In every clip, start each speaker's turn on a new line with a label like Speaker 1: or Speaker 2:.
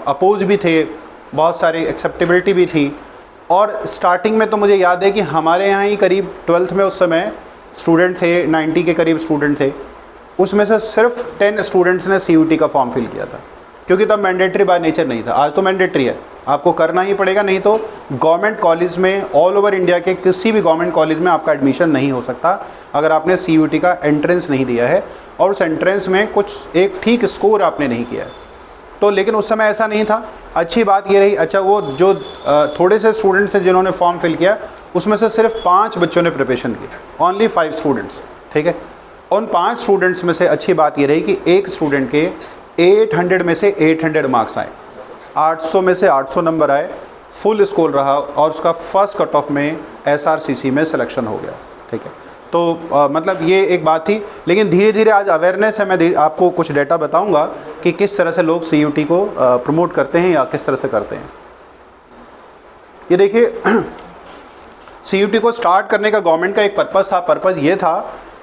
Speaker 1: Oppose भी थे, बहुत सारी एक्सेप्टेबिलिटी भी थी। और स्टार्टिंग में तो मुझे याद है कि हमारे यहाँ ही करीब 12th में उस समय स्टूडेंट थे, 90 के करीब स्टूडेंट थे, उसमें से सिर्फ 10 स्टूडेंट्स ने CUT का फॉर्म फिल किया था, क्योंकि तब मैंडेटरी बाय नेचर नहीं था। आज तो मैंडेटरी है, आपको करना ही पड़ेगा, नहीं तो गवर्नमेंट कॉलेज में ऑल ओवर इंडिया के किसी भी गवर्नमेंट कॉलेज में आपका एडमिशन नहीं हो सकता अगर आपने CUT का एंट्रेंस नहीं दिया है और उस एंट्रेंस में कुछ एक ठीक स्कोर आपने नहीं किया है। तो लेकिन उस समय ऐसा नहीं था। अच्छी बात ये रही, अच्छा वो जो थोड़े से स्टूडेंट्स हैं जिन्होंने फॉर्म फिल किया, उसमें से सिर्फ 5 बच्चों ने प्रिपरेशन की, ओनली 5 स्टूडेंट्स, ठीक है। उन 5 स्टूडेंट्स में से अच्छी बात ये रही कि एक स्टूडेंट के 800 में से 800 मार्क्स आए, 800 में से 800 नंबर आए, फुल स्कोर रहा और उसका फर्स्ट कट ऑफ में SRCC में सिलेक्शन हो गया, ठीक है। तो मतलब ये एक बात थी। लेकिन धीरे धीरे आज अवेयरनेस है, मैं आपको कुछ डेटा बताऊंगा कि किस तरह से लोग CUT को प्रमोट करते हैं या किस तरह से करते हैं। ये देखिए CUT को स्टार्ट करने का गवर्नमेंट का एक पर्पज़ था। पर्पज़ ये था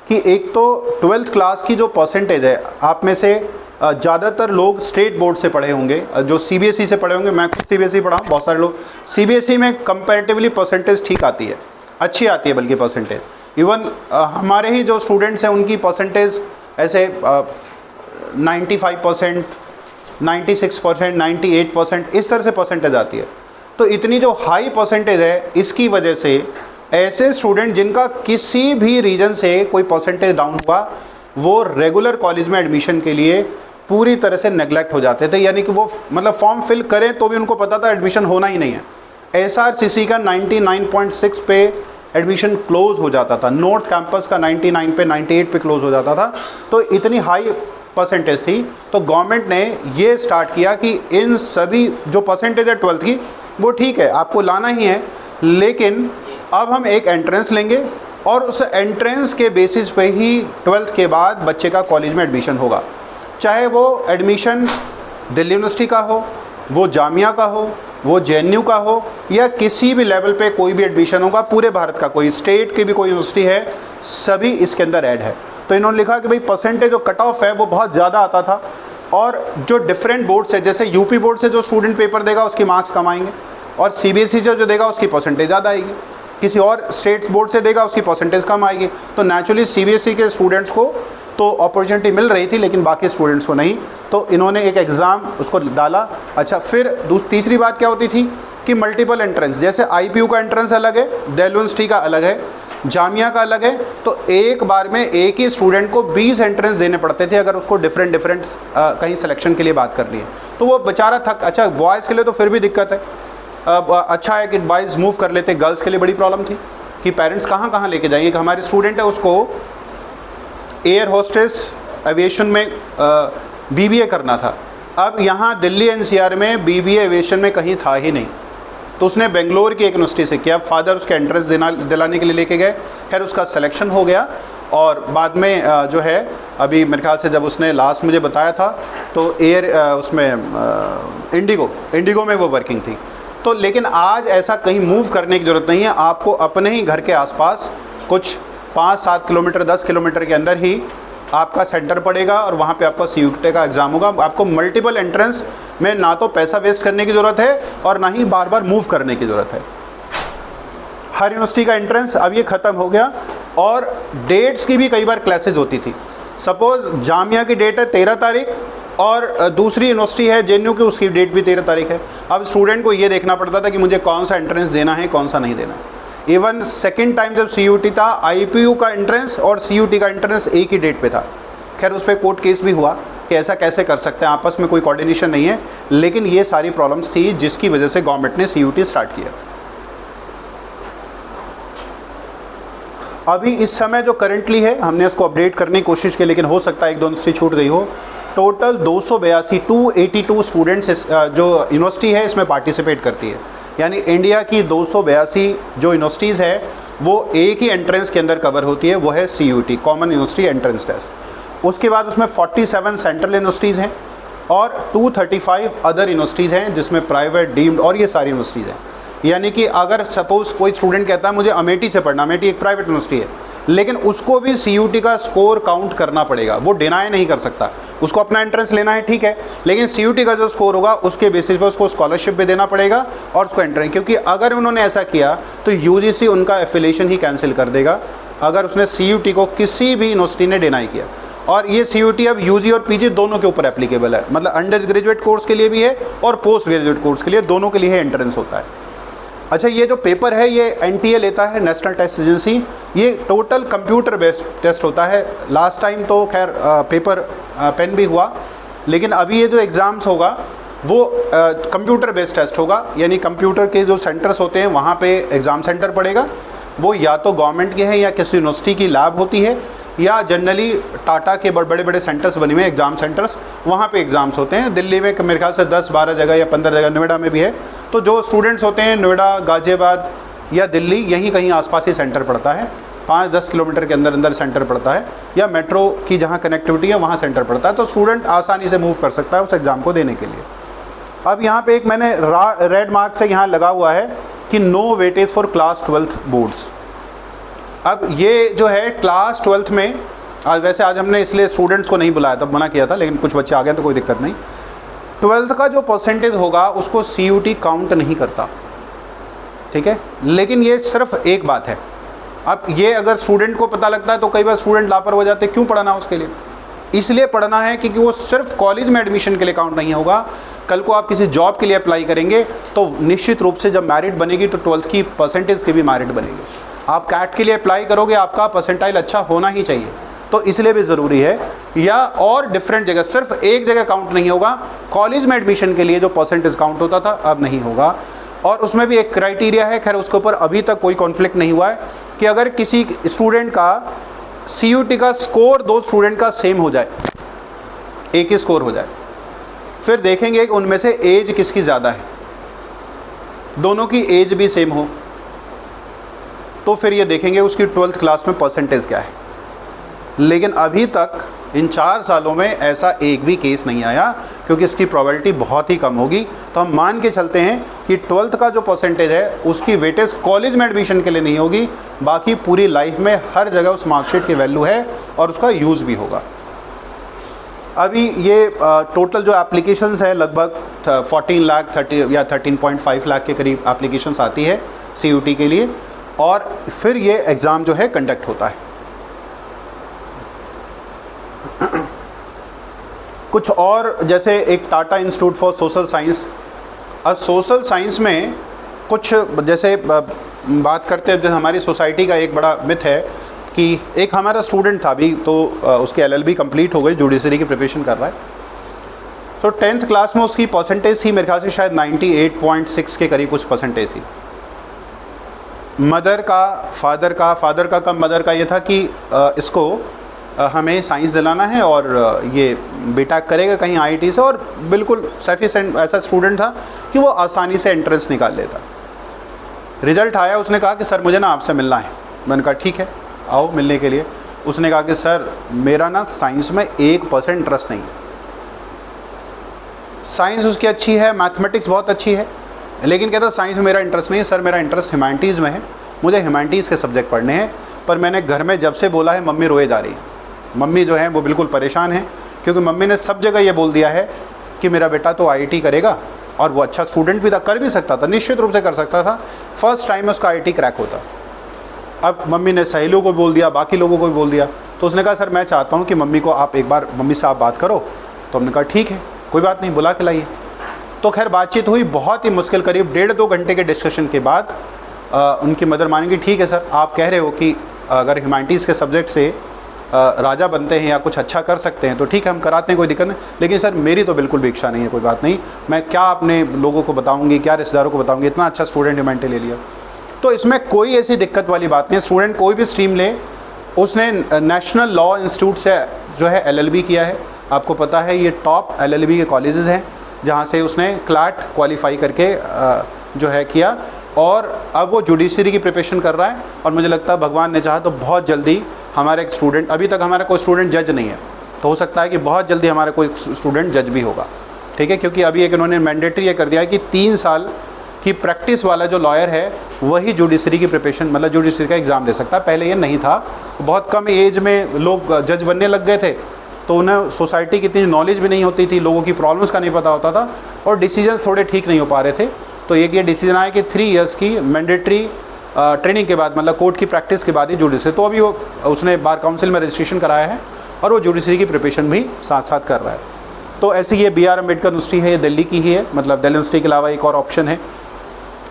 Speaker 1: कि एक तो 12th क्लास की जो परसेंटेज है, आप में से ज़्यादातर लोग स्टेट बोर्ड से पढ़े होंगे, जो CBSE से पढ़े होंगे। मैं खुद CBSE पढ़ा हूँ, बहुत सारे लोग CBSE में कंपैरेटिवली परसेंटेज ठीक आती है, अच्छी आती है बल्कि परसेंटेज। इवन हमारे ही जो स्टूडेंट्स हैं उनकी परसेंटेज ऐसे 95%, 96%, 98% इस तरह से परसेंटेज आती है। तो इतनी जो हाई परसेंटेज है, इसकी वजह से ऐसे स्टूडेंट जिनका किसी भी रीजन से कोई परसेंटेज डाउन हुआ, वो रेगुलर कॉलेज में एडमिशन के लिए पूरी तरह से नेग्लेक्ट हो जाते थे। यानी कि वो मतलब फॉर्म फिल करें तो भी उनको पता था एडमिशन होना ही नहीं है। SRCC का 99.6 पे एडमिशन क्लोज हो जाता था, नॉर्थ कैंपस का 99 पे, 98 पे क्लोज हो जाता था। तो इतनी हाई परसेंटेज थी, तो गवर्नमेंट ने ये स्टार्ट किया कि इन सभी जो परसेंटेज है 12th की, वो ठीक है आपको लाना ही है, लेकिन अब हम एक एंट्रेंस लेंगे और उस एंट्रेंस के बेसिस पे ही 12th के बाद बच्चे का कॉलेज में एडमिशन होगा। चाहे वो एडमिशन दिल्ली यूनिवर्सिटी का हो, वो जामिया का हो, वो JNU का हो, या किसी भी लेवल पे कोई भी एडमिशन होगा, पूरे भारत का कोई स्टेट की भी कोई यूनिवर्सिटी है, सभी इसके अंदर ऐड है। तो इन्होंने लिखा कि भाई परसेंटेज जो कट ऑफ है वो बहुत ज़्यादा आता था, और जो डिफरेंट बोर्ड से, जैसे UP बोर्ड से जो स्टूडेंट पेपर देगा उसकी मार्क्स कम आएंगे, और CBSE से जो देगा उसकी परसेंटेज ज़्यादा आएगी, किसी और स्टेट बोर्ड से देगा उसकी परसेंटेज कम आएगी। तो नेचुरली CBSE के स्टूडेंट्स को तो अपॉर्चुनिटी मिल रही थी, लेकिन बाकी स्टूडेंट्स को नहीं। तो इन्होंने एक एग्ज़ाम उसको डाला। अच्छा, फिर तीसरी बात क्या होती थी कि मल्टीपल एंट्रेंस, जैसे IPU का एंट्रेंस अलग है, दिल्ली यूनिवर्सिटी का अलग है, जामिया का अलग है। तो एक बार में एक ही स्टूडेंट को 20 एंट्रेंस देने पड़ते थे अगर उसको डिफरेंट कहीं सिलेक्शन के लिए बात करनी है, तो वो बेचारा थक। अच्छा, बॉयज़ के लिए तो फिर भी दिक्कत है, अच्छा है कि बॉयज़ मूव कर लेते। गर्ल्स के लिए बड़ी प्रॉब्लम थी कि पेरेंट्स कहाँ कहाँ लेके जाएंगे। कि हमारे स्टूडेंट है उसको एयर होस्टेस एविएशन में BBA करना था। अब यहाँ दिल्ली NCR में BBA एविएशन में कहीं था ही नहीं, तो उसने बेंगलोर की एक यूनिवर्सिटी से किया। फादर उसके एंट्रेंस दिलाने के लिए लेके गए, खैर उसका सिलेक्शन हो गया। और बाद में जो है, अभी मेरे ख्याल से जब उसने लास्ट मुझे बताया था तो उसमें इंडिगो में वो वर्किंग थी। तो लेकिन आज ऐसा कहीं मूव करने की ज़रूरत नहीं है, आपको अपने ही घर के आसपास कुछ 5-7 किलोमीटर 10 किलोमीटर के अंदर ही आपका सेंटर पड़ेगा और वहाँ पे आपका CUT का एग्ज़ाम होगा। आपको मल्टीपल एंट्रेंस में ना तो पैसा वेस्ट करने की ज़रूरत है और ना ही बार बार मूव करने की ज़रूरत है। हर यूनिवर्सिटी का एंट्रेंस अब ये ख़त्म हो गया, और डेट्स की भी कई बार क्लासेज होती थी। सपोज़ जामिया की डेट है 13 तारीख और दूसरी यूनिवर्सिटी है JNU की, उसकी डेट भी 13 तारीख है। अब स्टूडेंट को ये देखना पड़ता था कि मुझे कौन सा एंट्रेंस देना है, कौन सा नहीं देना है। इवन सेकेंड टाइम जब CUT था, IPU का एंट्रेंस और CUT का एंट्रेंस एक ही डेट पे था। खैर उस पर कोर्ट केस भी हुआ कि ऐसा कैसे कर सकते हैं, आपस में कोई कोऑर्डिनेशन नहीं है। लेकिन ये सारी प्रॉब्लम्स थी जिसकी वजह से गवर्नमेंट ने CUT स्टार्ट किया। अभी इस समय जो करंटली है, हमने इसको अपडेट करने की कोशिश की, लेकिन हो सकता है 1-2 से छूट गई हो। टोटल 282 स्टूडेंट्स जो यूनिवर्सिटी है इसमें पार्टिसिपेट करती है। यानी इंडिया की 282 जो यूनिवर्सिटीज़ है वो एक ही एंट्रेंस के अंदर कवर होती है, वो है CUT, common university entrance test. उसके बाद उसमें 47 सेंट्रल यूनिवर्सिटीज़ हैं और 235 अदर यूनिवर्सिटीज़ हैं, जिसमें प्राइवेट, डीम्ड और ये सारी यूनिवर्सिटीज़ हैं। यानी कि अगर सपोज़ कोई स्टूडेंट कहता है मुझे अमेठी से पढ़ना, अमेठी एक प्राइवेट यूनिवर्सिटी है, लेकिन उसको भी CUT का स्कोर काउंट करना पड़ेगा, वो डिनाई नहीं कर सकता। उसको अपना एंट्रेंस लेना है, ठीक है, लेकिन CUT का जो स्कोर होगा उसके बेसिस पर उसको स्कॉलरशिप भी देना पड़ेगा और उसको एंट्रेंस, क्योंकि अगर उन्होंने ऐसा किया तो UGC उनका एफिलिएशन ही कैंसिल कर देगा अगर उसने CUT को किसी भी यूनिवर्सिटी ने डिनाई किया। और ये CUT अब UG और PG दोनों के ऊपर एप्लीकेबल है, मतलब अंडर ग्रेजुएट कोर्स के लिए भी है और पोस्ट ग्रेजुएट कोर्स के लिए, दोनों के लिए एंट्रेंस होता है। अच्छा, ये जो पेपर है ये NTA लेता है, नेशनल टेस्ट एजेंसी। ये टोटल कंप्यूटर बेस्ड टेस्ट होता है। लास्ट टाइम तो खैर पेपर पेन भी हुआ, लेकिन अभी ये जो एग्ज़ाम्स होगा वो कंप्यूटर बेस्ड टेस्ट होगा, यानी कंप्यूटर के जो सेंटर्स होते हैं वहाँ पे एग्ज़ाम सेंटर पड़ेगा। वो या तो गवर्नमेंट के हैं या किसी यूनिवर्सिटी की लैब होती है, या जनरली टाटा के बड़े बड़े सेंटर्स बने हुए हैं एग्ज़ाम सेंटर्स, वहाँ पे एग्ज़ाम्स होते हैं। दिल्ली में मेरे ख्याल से 10-12 जगह या 15 जगह, नोएडा में भी है। तो जो स्टूडेंट्स होते हैं नोएडा, गाज़ियाबाद या दिल्ली, यहीं कहीं आसपास ही सेंटर पड़ता है, 5-10 किलोमीटर के अंदर अंदर सेंटर पड़ता है, या मेट्रो की जहाँ कनेक्टिविटी है वहाँ सेंटर पड़ता है। तो स्टूडेंट आसानी से मूव कर सकता है उस एग्ज़ाम को देने के लिए। अब यहाँ पे एक मैंने रेड मार्क से यहाँ लगा हुआ है कि no weightage for class 12th boards. अब ये जो है क्लास 12th में, वैसे आज हमने इसलिए स्टूडेंट्स को नहीं बुलाया, तब मना किया था, लेकिन कुछ बच्चे आ गए तो कोई दिक्कत नहीं। 12th का जो परसेंटेज होगा उसको CUT काउंट नहीं करता, ठीक है, लेकिन ये सिर्फ एक बात है। अब ये अगर स्टूडेंट को पता लगता है तो कई बार स्टूडेंट लापरवाह हो जाते हैं, क्यों पढ़ना उसके लिए? इसलिए पढ़ना है क्योंकि वो सिर्फ कॉलेज में एडमिशन के लिए काउंट नहीं होगा। कल को आप किसी जॉब के लिए अप्लाई करेंगे तो निश्चित रूप से जब मेरिट बनेगी तो 12th की परसेंटेज की भी मेरिट बनेगी। आप कैट के लिए अप्लाई करोगे, आपका परसेंटाइल अच्छा होना ही चाहिए, तो इसलिए भी ज़रूरी है। या और डिफरेंट जगह, सिर्फ एक जगह काउंट नहीं होगा। कॉलेज में एडमिशन के लिए जो परसेंटेज काउंट होता था अब नहीं होगा, और उसमें भी एक क्राइटेरिया है, खैर उसके ऊपर अभी तक कोई कॉन्फ्लिक्ट नहीं हुआ है, कि अगर किसी स्टूडेंट का CUT का स्कोर 2 स्टूडेंट का सेम हो जाए, एक ही स्कोर हो जाए, फिर देखेंगे कि उनमें से एज किसकी ज़्यादा है, दोनों की एज भी सेम हो, तो फिर ये देखेंगे उसकी 12th क्लास में परसेंटेज क्या है। लेकिन अभी तक इन 4 सालों में ऐसा एक भी केस नहीं आया, क्योंकि इसकी प्रोबेबिलिटी बहुत ही कम होगी। तो हम मान के चलते हैं कि 12th का जो परसेंटेज है उसकी वेटेज कॉलेज में एडमिशन के लिए नहीं होगी, बाकी पूरी लाइफ में हर जगह उस मार्कशीट की वैल्यू है और उसका यूज़ भी होगा। अभी ये टोटल जो एप्लीकेशंस है लगभग 14 लाख 30 या 13.5 लाख के करीब एप्लीकेशंस आती है CUT के लिए, और फिर ये एग्ज़ाम जो है कंडक्ट होता है। कुछ और, जैसे एक Tata institute for social science. अब सोशल साइंस में कुछ जैसे बात करते हैं, जैसे हमारी सोसाइटी का एक बड़ा मिथ है कि एक हमारा स्टूडेंट था अभी, तो उसकी LLB कंप्लीट हो गई, जुडिशरी की प्रिपरेशन कर रहा है। तो 10th क्लास में उसकी परसेंटेज थी मेरे ख्याल से शायद 98.6 के करीब कुछ परसेंटेज थी। मदर का, फादर का कम मदर का ये था कि इसको हमें साइंस दिलाना है और ये बेटा करेगा कहीं IIT से, और बिल्कुल सफिशेंट ऐसा स्टूडेंट था कि वो आसानी से एंट्रेंस निकाल लेता। रिज़ल्ट आया, उसने कहा कि सर मुझे ना आपसे मिलना है। मैंने कहा ठीक है आओ मिलने के लिए। उसने कहा कि सर मेरा ना साइंस में 1% इंटरेस्ट नहीं है। साइंस उसकी अच्छी है, मैथमेटिक्स बहुत अच्छी है, लेकिन कहता साइंस में मेरा इंटरेस्ट नहीं है सर, मेरा इंटरेस्ट ह्यूमैनिटीज़ में है, मुझे ह्यूमैनिटीज़ के सब्जेक्ट पढ़ने हैं। पर मैंने घर में जब से बोला है मम्मी रोए जा रही है। मम्मी जो है वो बिल्कुल परेशान है, क्योंकि मम्मी ने सब जगह ये बोल दिया है कि मेरा बेटा तो IIT करेगा, और वो अच्छा स्टूडेंट भी था, कर भी सकता था, निश्चित रूप से कर सकता था। फर्स्ट टाइम में उसका IIT क्रैक होता। अब मम्मी ने सहेलियों को बोल दिया, बाकी लोगों को भी बोल दिया। तो उसने कहा सर मैं चाहता हूँ कि मम्मी को आप एक बार, मम्मी से आप बात करो। तो हमने कहा ठीक है कोई बात नहीं, बुला के लाइए। तो खैर बातचीत हुई, बहुत ही मुश्किल, करीब 1.5-2 घंटे के डिस्कशन के बाद उनकी मदर मानेंगी ठीक है सर, आप कह रहे हो कि अगर ह्यूमैनिटीज़ के सब्जेक्ट से राजा बनते हैं या कुछ अच्छा कर सकते हैं तो ठीक है हम कराते हैं, कोई दिक्कत नहीं, लेकिन सर मेरी तो बिल्कुल भी इच्छा नहीं है, कोई बात नहीं, मैं क्या अपने लोगों को बताऊंगी, क्या रिश्तेदारों को बताऊंगी, इतना अच्छा स्टूडेंट ह्यूमैनिटी ले लिया। तो इसमें कोई ऐसी दिक्कत वाली बात नहीं है। स्टूडेंट कोई भी स्ट्रीम ले, उसने नेशनल लॉ इंस्टीट्यूट से जो है LLB किया है, आपको पता है ये टॉप LLB के कॉलेजेस हैं जहाँ से उसने क्लैट क्वालिफाई करके जो है किया, और अब वो जुडिशरी की प्रिपरेशन कर रहा है। और मुझे लगता है भगवान ने चाहा तो बहुत जल्दी हमारा एक स्टूडेंट, अभी तक हमारा कोई स्टूडेंट जज नहीं है, तो हो सकता है कि बहुत जल्दी हमारा कोई स्टूडेंट जज भी होगा, ठीक है। क्योंकि अभी एक इन्होंने मैंडेटरी ये कर दिया है कि 3 साल की प्रैक्टिस वाला जो लॉयर है वही जुडिशरी की प्रिपरेशन, मतलब जुडिशरी का एग्ज़ाम दे सकता है। पहले ये नहीं था, बहुत कम एज में लोग जज बनने लग गए थे, तो उन्हें सोसाइटी की इतनी नॉलेज भी नहीं होती थी, लोगों की प्रॉब्लम्स का नहीं पता होता था और डिसीजंस थोड़े ठीक नहीं हो पा रहे थे। तो एक ये डिसीजन आया कि 3 इयर्स की मैंडेटरी ट्रेनिंग के बाद, मतलब कोर्ट की प्रैक्टिस के बाद ही जुडिशरी, तो अभी वो उसने बार काउंसिल में रजिस्ट्रेशन कराया है और वो जुडिशरी की प्रिपरेशन भी साथ साथ कर रहा है। तो ऐसे ये BR अम्बेडकर यूनिवर्सिटी है, ये दिल्ली की ही है, मतलब दिल्ली यूनिवर्सिटी के अलावा एक और ऑप्शन है।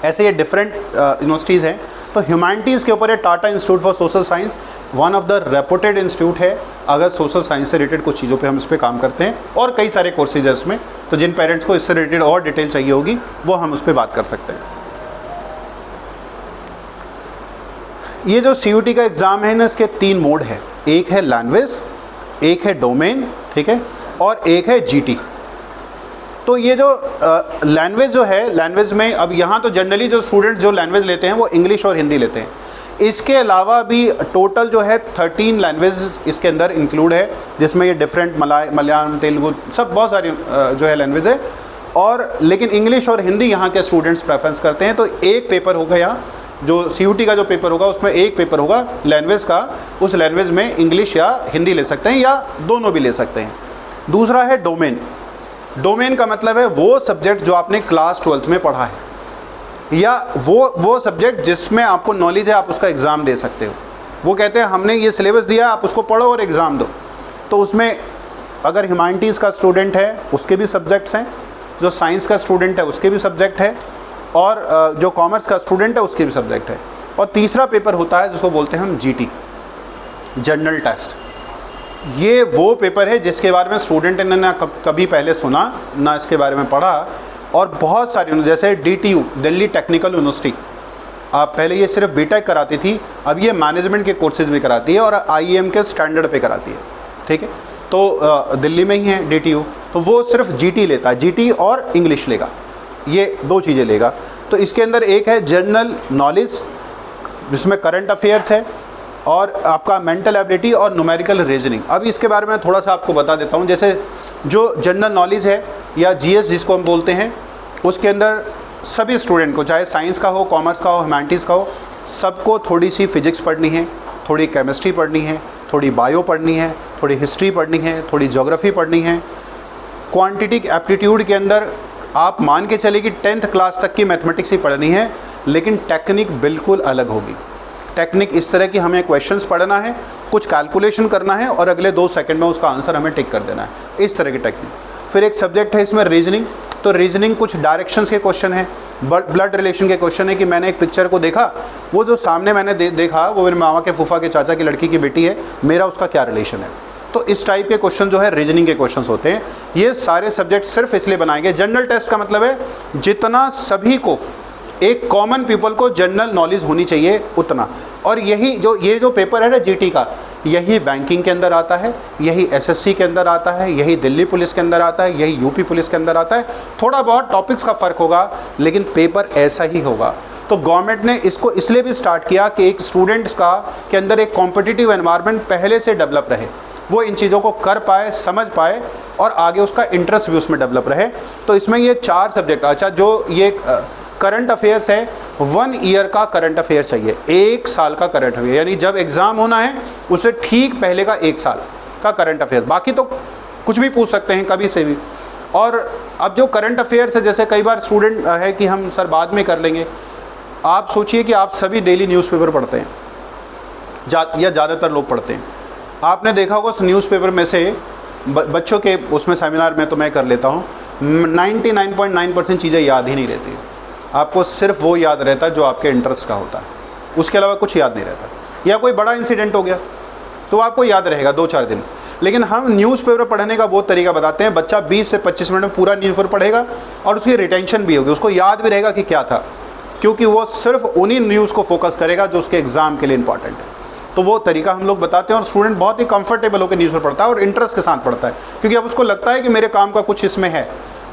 Speaker 1: ऐसे ये डिफरेंट यूनिवर्सिटीज़ हैं। तो ह्यूमैनिटीज़ के ऊपर है Tata institute for social science, one of the reputed institute है अगर सोशल साइंस से रिलेटेड कुछ चीज़ों पे हम इस पर काम करते हैं, और कई सारे कोर्सेज है इसमें। तो जिन पेरेंट्स को इससे रिलेटेड और डिटेल चाहिए होगी वो हम उस पर बात कर सकते हैं। ये जो CUT का एग्ज़ाम है ना, इसके 3 मोड है, एक है लैंग्वेज, एक है डोमेन, ठीक है, और एक है GT। तो ये जो लैंग्वेज जो है, लैंग्वेज में अब यहाँ तो जनरली जो स्टूडेंट्स जो लैंग्वेज लेते हैं वो इंग्लिश और हिंदी लेते हैं। इसके अलावा भी टोटल जो है 13 लैंग्वेज इसके अंदर इंक्लूड है, जिसमें ये डिफरेंट मलयालम, तेलुगु, सब बहुत सारी जो है लैंग्वेज है। और लेकिन इंग्लिश और हिंदी यहाँ के स्टूडेंट्स प्रेफरेंस करते हैं। तो एक पेपर होगा यहाँ, जो CUT का जो पेपर होगा उसमें एक पेपर होगा लैंग्वेज का, उस लैंग्वेज में इंग्लिश या हिंदी ले सकते हैं या दोनों भी ले सकते हैं। दूसरा है डोमेन। डोमेन का मतलब है वो सब्जेक्ट जो आपने क्लास 12th में पढ़ा है, या वो सब्जेक्ट जिसमें आपको नॉलेज है, आप उसका एग्ज़ाम दे सकते हो। वो कहते हैं हमने ये सिलेबस दिया, आप उसको पढ़ो और एग्ज़ाम दो। तो उसमें अगर ह्यूमैनिटीज़ का स्टूडेंट है उसके भी सब्जेक्ट्स हैं, जो साइंस का स्टूडेंट है उसके भी सब्जेक्ट है, और जो कॉमर्स का स्टूडेंट है उसके भी सब्जेक्ट है। और तीसरा पेपर होता है जिसको बोलते हैं हम GT, जनरल टेस्ट। ये वो पेपर है जिसके बारे में स्टूडेंट ने ना कभी पहले सुना ना इसके बारे में पढ़ा, और बहुत सारी, जैसे DTU दिल्ली टेक्निकल यूनिवर्सिटी, आप पहले ये सिर्फ BTech कराती थी, अब ये मैनेजमेंट के कोर्सेज भी कराती है और IIM के स्टैंडर्ड पे कराती है, ठीक है। तो दिल्ली में ही है DTU, तो वो सिर्फ GT लेता है, GT और इंग्लिश लेगा, ये 2 चीज़ें लेगा। तो इसके अंदर एक है जनरल नॉलेज, जिसमें करंट अफेयर्स है, और आपका मेंटल एबिलिटी और न्यूमेरिकल रीजनिंग। अब इसके बारे में थोड़ा सा आपको बता देता हूँ। जैसे जो जनरल नॉलेज है या GS जिसको हम बोलते हैं, उसके अंदर सभी स्टूडेंट को, चाहे साइंस का हो, कॉमर्स का हो, ह्यूमैनिटीज़ का हो, सबको थोड़ी सी फिजिक्स पढ़नी है, थोड़ी केमिस्ट्री पढ़नी है, थोड़ी बायो पढ़नी है, थोड़ी हिस्ट्री पढ़नी है, थोड़ी ज्योग्राफी पढ़नी है। क्वांटिटी एप्टीट्यूड के अंदर आप मान के चलिए कि 10th क्लास तक की मैथमेटिक्स ही पढ़नी है, लेकिन टेक्निक बिल्कुल अलग होगी। टेक्निक इस तरह की हमें क्वेश्चंस पढ़ना है, कुछ कैलकुलेशन करना है और अगले 2 सेकंड में उसका आंसर हमें टिक कर देना है, इस तरह की टेक्निक। फिर एक सब्जेक्ट है इसमें रीजनिंग। तो रीजनिंग कुछ डायरेक्शंस के क्वेश्चन है, ब्लड रिलेशन के क्वेश्चन है कि मैंने एक पिक्चर को देखा, वो जो सामने मैंने देखा वो मेरे मामा के फूफा के चाचा की लड़की की बेटी है, मेरा उसका क्या रिलेशन है। तो इस टाइप के क्वेश्चन जो है रीजनिंग के क्वेश्चंस होते हैं। ये सारे सब्जेक्ट सिर्फ इसलिए बनाए गए। जनरल टेस्ट का मतलब है जितना सभी को, एक कॉमन पीपल को जनरल नॉलेज होनी चाहिए उतना। और यही जो ये जो पेपर है ना GT का, यही बैंकिंग के अंदर आता है, यही SSC के अंदर आता है, यही दिल्ली पुलिस के अंदर आता है, यही UP पुलिस के अंदर आता है। थोड़ा बहुत टॉपिक्स का फ़र्क होगा लेकिन पेपर ऐसा ही होगा। तो गवर्नमेंट ने इसको इसलिए भी स्टार्ट किया कि एक स्टूडेंट्स का के अंदर एक कॉम्पिटिटिव एनवायरनमेंट पहले से डेवलप रहे, वो इन चीज़ों को कर पाए, समझ पाए और आगे उसका इंटरेस्ट भी उसमें डेवलप रहे। तो इसमें ये 4 सब्जेक्ट, अच्छा जो ये करंट अफेयर्स है, 1 ईयर का करंट अफेयर चाहिए, 1 साल का करंट अफेयर, यानी जब एग्ज़ाम होना है उससे ठीक पहले का 1 साल का करंट अफेयर। बाकी तो कुछ भी पूछ सकते हैं कभी से भी। और अब जो करंट अफेयर्स है, जैसे कई बार स्टूडेंट है कि हम सर बाद में कर लेंगे, आप सोचिए कि आप सभी डेली न्यूज़पेपर पढ़ते हैं या ज़्यादातर लोग पढ़ते हैं। आपने देखा होगा उस न्यूज़पेपर में से बच्चों के उसमें सेमिनार में तो मैं कर लेता हूँ, 99.9% चीज़ें याद ही नहीं रहती। आपको सिर्फ वो याद रहता है जो आपके इंटरेस्ट का होता है, उसके अलावा कुछ याद नहीं रहता। या कोई बड़ा इंसिडेंट हो गया तो आपको याद रहेगा 2-4 दिन। लेकिन हम न्यूज़पेपर पढ़ने का वो तरीका बताते हैं, बच्चा 20 से 25 मिनट में पूरा न्यूज़पेपर पढ़ेगा और उसकी रिटेंशन भी होगी, उसको याद भी रहेगा कि क्या था, क्योंकि वो सिर्फ उन्हीं न्यूज़ को फोकस करेगा जो उसके एग्ज़ाम के लिए इंपॉर्टेंट है। तो वो तरीका हम लोग बताते हैं और स्टूडेंट बहुत ही कंफर्टेबल होकर न्यूज़पेपर पढ़ता है और इंटरेस्ट के साथ पढ़ता है, क्योंकि अब उसको लगता है कि मेरे काम का कुछ इसमें है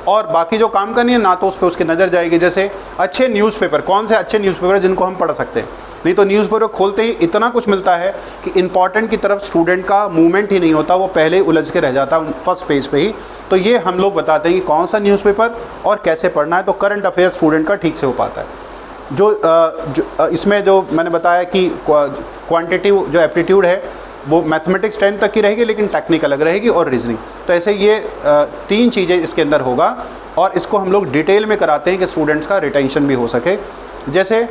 Speaker 1: और बाकी जो काम करनी है ना तो उस पर उसकी नज़र जाएगी। जैसे अच्छे न्यूज़पेपर, कौन से अच्छे न्यूज़पेपर जिनको हम पढ़ सकते हैं, नहीं तो न्यूज़पेपर खोलते ही इतना कुछ मिलता है कि इंपॉर्टेंट की तरफ स्टूडेंट का मूवमेंट ही नहीं होता, वो पहले ही उलझ के रह जाता है फर्स्ट पेज पे ही। तो ये हम लोग बताते हैं कि कौन सा न्यूज़पेपर और कैसे पढ़ना है, तो करंट अफेयर स्टूडेंट का ठीक से हो पाता है। जो इसमें जो मैंने बताया कि क्वांटिटिव जो एप्टीट्यूड है वो मैथमेटिक्स 10 तक की रहेगी, लेकिन टेक्निक अलग रहेगी और रीजनिंग। तो ऐसे ये 3 चीज़ें इसके अंदर होगा, और इसको हम लोग डिटेल में कराते हैं कि स्टूडेंट्स का रिटेंशन भी हो सके। जैसे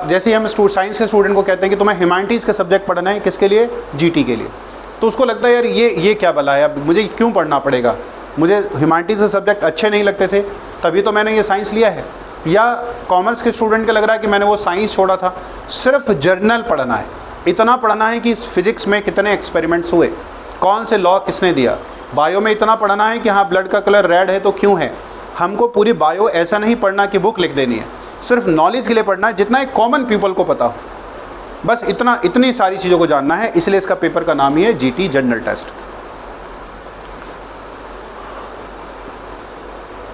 Speaker 1: जैसे हम साइंस के स्टूडेंट को कहते हैं कि तुम्हें ह्यूमैनिटीज़ का सब्जेक्ट पढ़ना है, किसके लिए? जीटी के लिए। तो उसको लगता है यार ये क्या भला है, अब मुझे क्यों पढ़ना पड़ेगा, मुझे ह्यूमैनिटीज़ के सब्जेक्ट अच्छे नहीं लगते थे तभी तो मैंने ये साइंस लिया है। या कॉमर्स के स्टूडेंट को लग रहा है कि मैंने वो साइंस छोड़ा था, सिर्फ जर्नल पढ़ना है, इतना पढ़ना है कि फिजिक्स में कितने एक्सपेरिमेंट्स हुए, कौन से लॉ किसने दिया, बायो में इतना पढ़ना है कि हाँ ब्लड का कलर रेड है तो क्यों है। हमको पूरी बायो ऐसा नहीं पढ़ना कि बुक लिख देनी है, सिर्फ नॉलेज के लिए पढ़ना है, जितना एक कॉमन पीपल को पता हो, बस इतनी सारी चीज़ों को जानना है। इसलिए इसका पेपर का नाम ही है जीटी जनरल टेस्ट।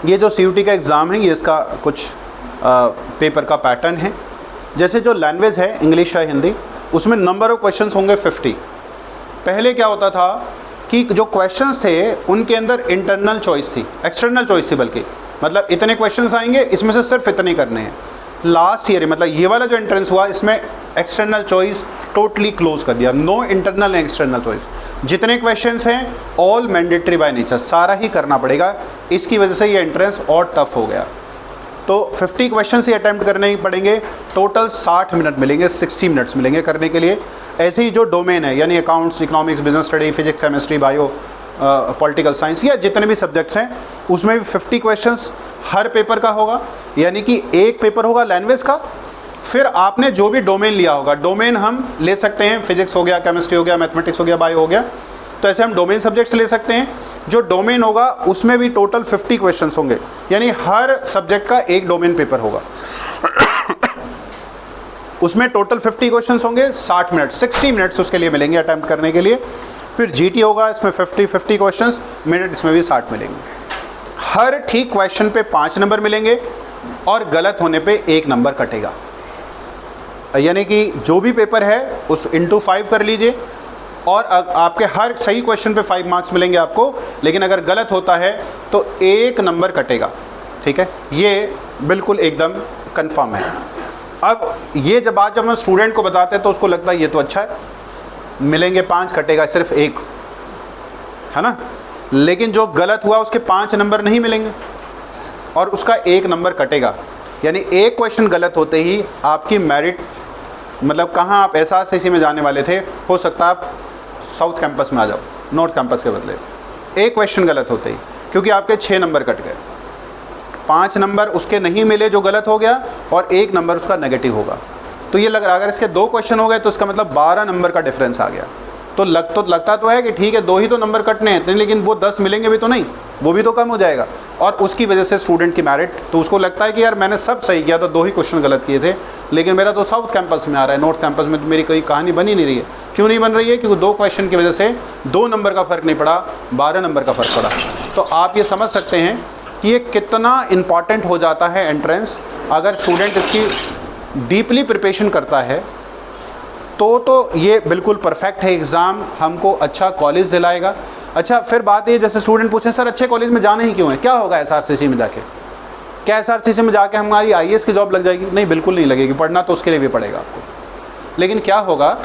Speaker 1: ये जो सीयूटी का एग्ज़ाम है, ये इसका कुछ पेपर का पैटर्न है। जैसे जो लैंग्वेज है इंग्लिश या हिंदी, उसमें नंबर ऑफ क्वेश्चंस होंगे 50। पहले क्या होता था कि जो क्वेश्चंस थे उनके अंदर इंटरनल चॉइस थी, एक्सटर्नल चॉइस थी, बल्कि मतलब इतने क्वेश्चंस आएंगे, इसमें से सिर्फ इतने करने हैं। लास्ट ईयर मतलब ये वाला जो एंट्रेंस हुआ, इसमें एक्सटर्नल चॉइस टोटली क्लोज कर दिया, no internal and external choice. जितने क्वेश्चंस हैं ऑल मैंडेटरी बाय नेचर, सारा ही करना पड़ेगा। इसकी वजह से ये एंट्रेंस और टफ हो गया। तो 50 क्वेश्चन ही अटैम्प्ट करने ही पड़ेंगे, टोटल 60 मिनट मिलेंगे, 60 मिनट्स मिलेंगे करने के लिए। ऐसे ही जो डोमेन है यानी accounts, economics, business study, physics, chemistry, bio, political science, या जितने भी सब्जेक्ट्स हैं उसमें भी 50 क्वेश्चंस हर पेपर का होगा। यानी कि एक पेपर होगा लैंग्वेज का, फिर आपने जो भी डोमेन लिया होगा, डोमेन हम ले सकते हैं, फिजिक्स हो गया, केमिस्ट्री हो गया, मैथमेटिक्स हो गया, बायो हो गया, तो ऐसे हम डोमेन सब्जेक्ट्स ले सकते हैं। जो डोमेन होगा उसमें भी टोटल 50 क्वेश्चंस होंगे, यानी हर सब्जेक्ट का एक डोमेन पेपर होगा। उसमें टोटल 50 क्वेश्चंस होंगे, 60 मिनट, 60 मिनट्स उसके लिए मिलेंगे अटैम्प्ट करने के लिए। फिर जीटी होगा, इसमें 50 क्वेश्चंस मिनट, इसमें भी 60 मिलेंगे। हर ठीक क्वेश्चन पे 5 नंबर मिलेंगे और गलत होने पे 1 नंबर कटेगा। यानी कि जो भी पेपर है उस इंटू 5 कर लीजिए, और आपके हर सही क्वेश्चन पे 5 मार्क्स मिलेंगे आपको, लेकिन अगर गलत होता है तो 1 नंबर कटेगा। ठीक है, ये बिल्कुल एकदम कंफर्म है। अब ये जब हम स्टूडेंट को बताते हैं तो उसको लगता है ये तो अच्छा है, मिलेंगे 5, कटेगा सिर्फ 1, है ना। लेकिन जो गलत हुआ उसके 5 नंबर नहीं मिलेंगे और उसका 1 नंबर कटेगा। यानी एक क्वेश्चन गलत होते ही आपकी मेरिट, मतलब कहाँ आप एसआरसीसी में जाने वाले थे, हो सकता है आप साउथ कैंपस में आ जाओ, नॉर्थ कैंपस के बदले। एक क्वेश्चन गलत होते ही, क्योंकि आपके 6 नंबर कट गए, 5 नंबर उसके नहीं मिले जो गलत हो गया, और 1 नंबर उसका नेगेटिव होगा। तो ये लग रहा है अगर इसके 2 क्वेश्चन हो गए तो इसका मतलब 12 नंबर का डिफरेंस आ गया। तो लगता तो है कि ठीक है 2 ही तो नंबर कटने हैं, लेकिन वो 10 मिलेंगे भी तो नहीं, वो भी तो कम हो जाएगा। और उसकी वजह से स्टूडेंट की मेरिट, तो उसको लगता है कि यार मैंने सब सही किया था, 2 ही क्वेश्चन गलत किए थे, लेकिन मेरा तो साउथ कैंपस में आ रहा है, नॉर्थ कैंपस में तो मेरी कोई कहानी बनी नहीं रही है। क्यों नहीं बन रही है? क्योंकि 2 क्वेश्चन की वजह से 2 नंबर का फ़र्क नहीं पड़ा, 12 नंबर का फ़र्क पड़ा। तो आप ये समझ सकते हैं कि ये कितना इम्पॉर्टेंट हो जाता है एंट्रेंस। अगर स्टूडेंट इसकी डीपली प्रिपरेशन करता है तो ये बिल्कुल परफेक्ट है एग्ज़ाम, हमको अच्छा कॉलेज दिलाएगा। अच्छा, फिर बात ये, जैसे स्टूडेंट पूछें सर अच्छे कॉलेज में जाना ही क्यों है, क्या होगा एसआरसीसी में जाके, क्या एसआरसीसी में जाके हमारी आईएएस की जॉब लग जाएगी? नहीं, बिल्कुल नहीं लगेगी। पढ़ना तो उसके लिए भी पड़ेगा आपको, लेकिन क्या होगा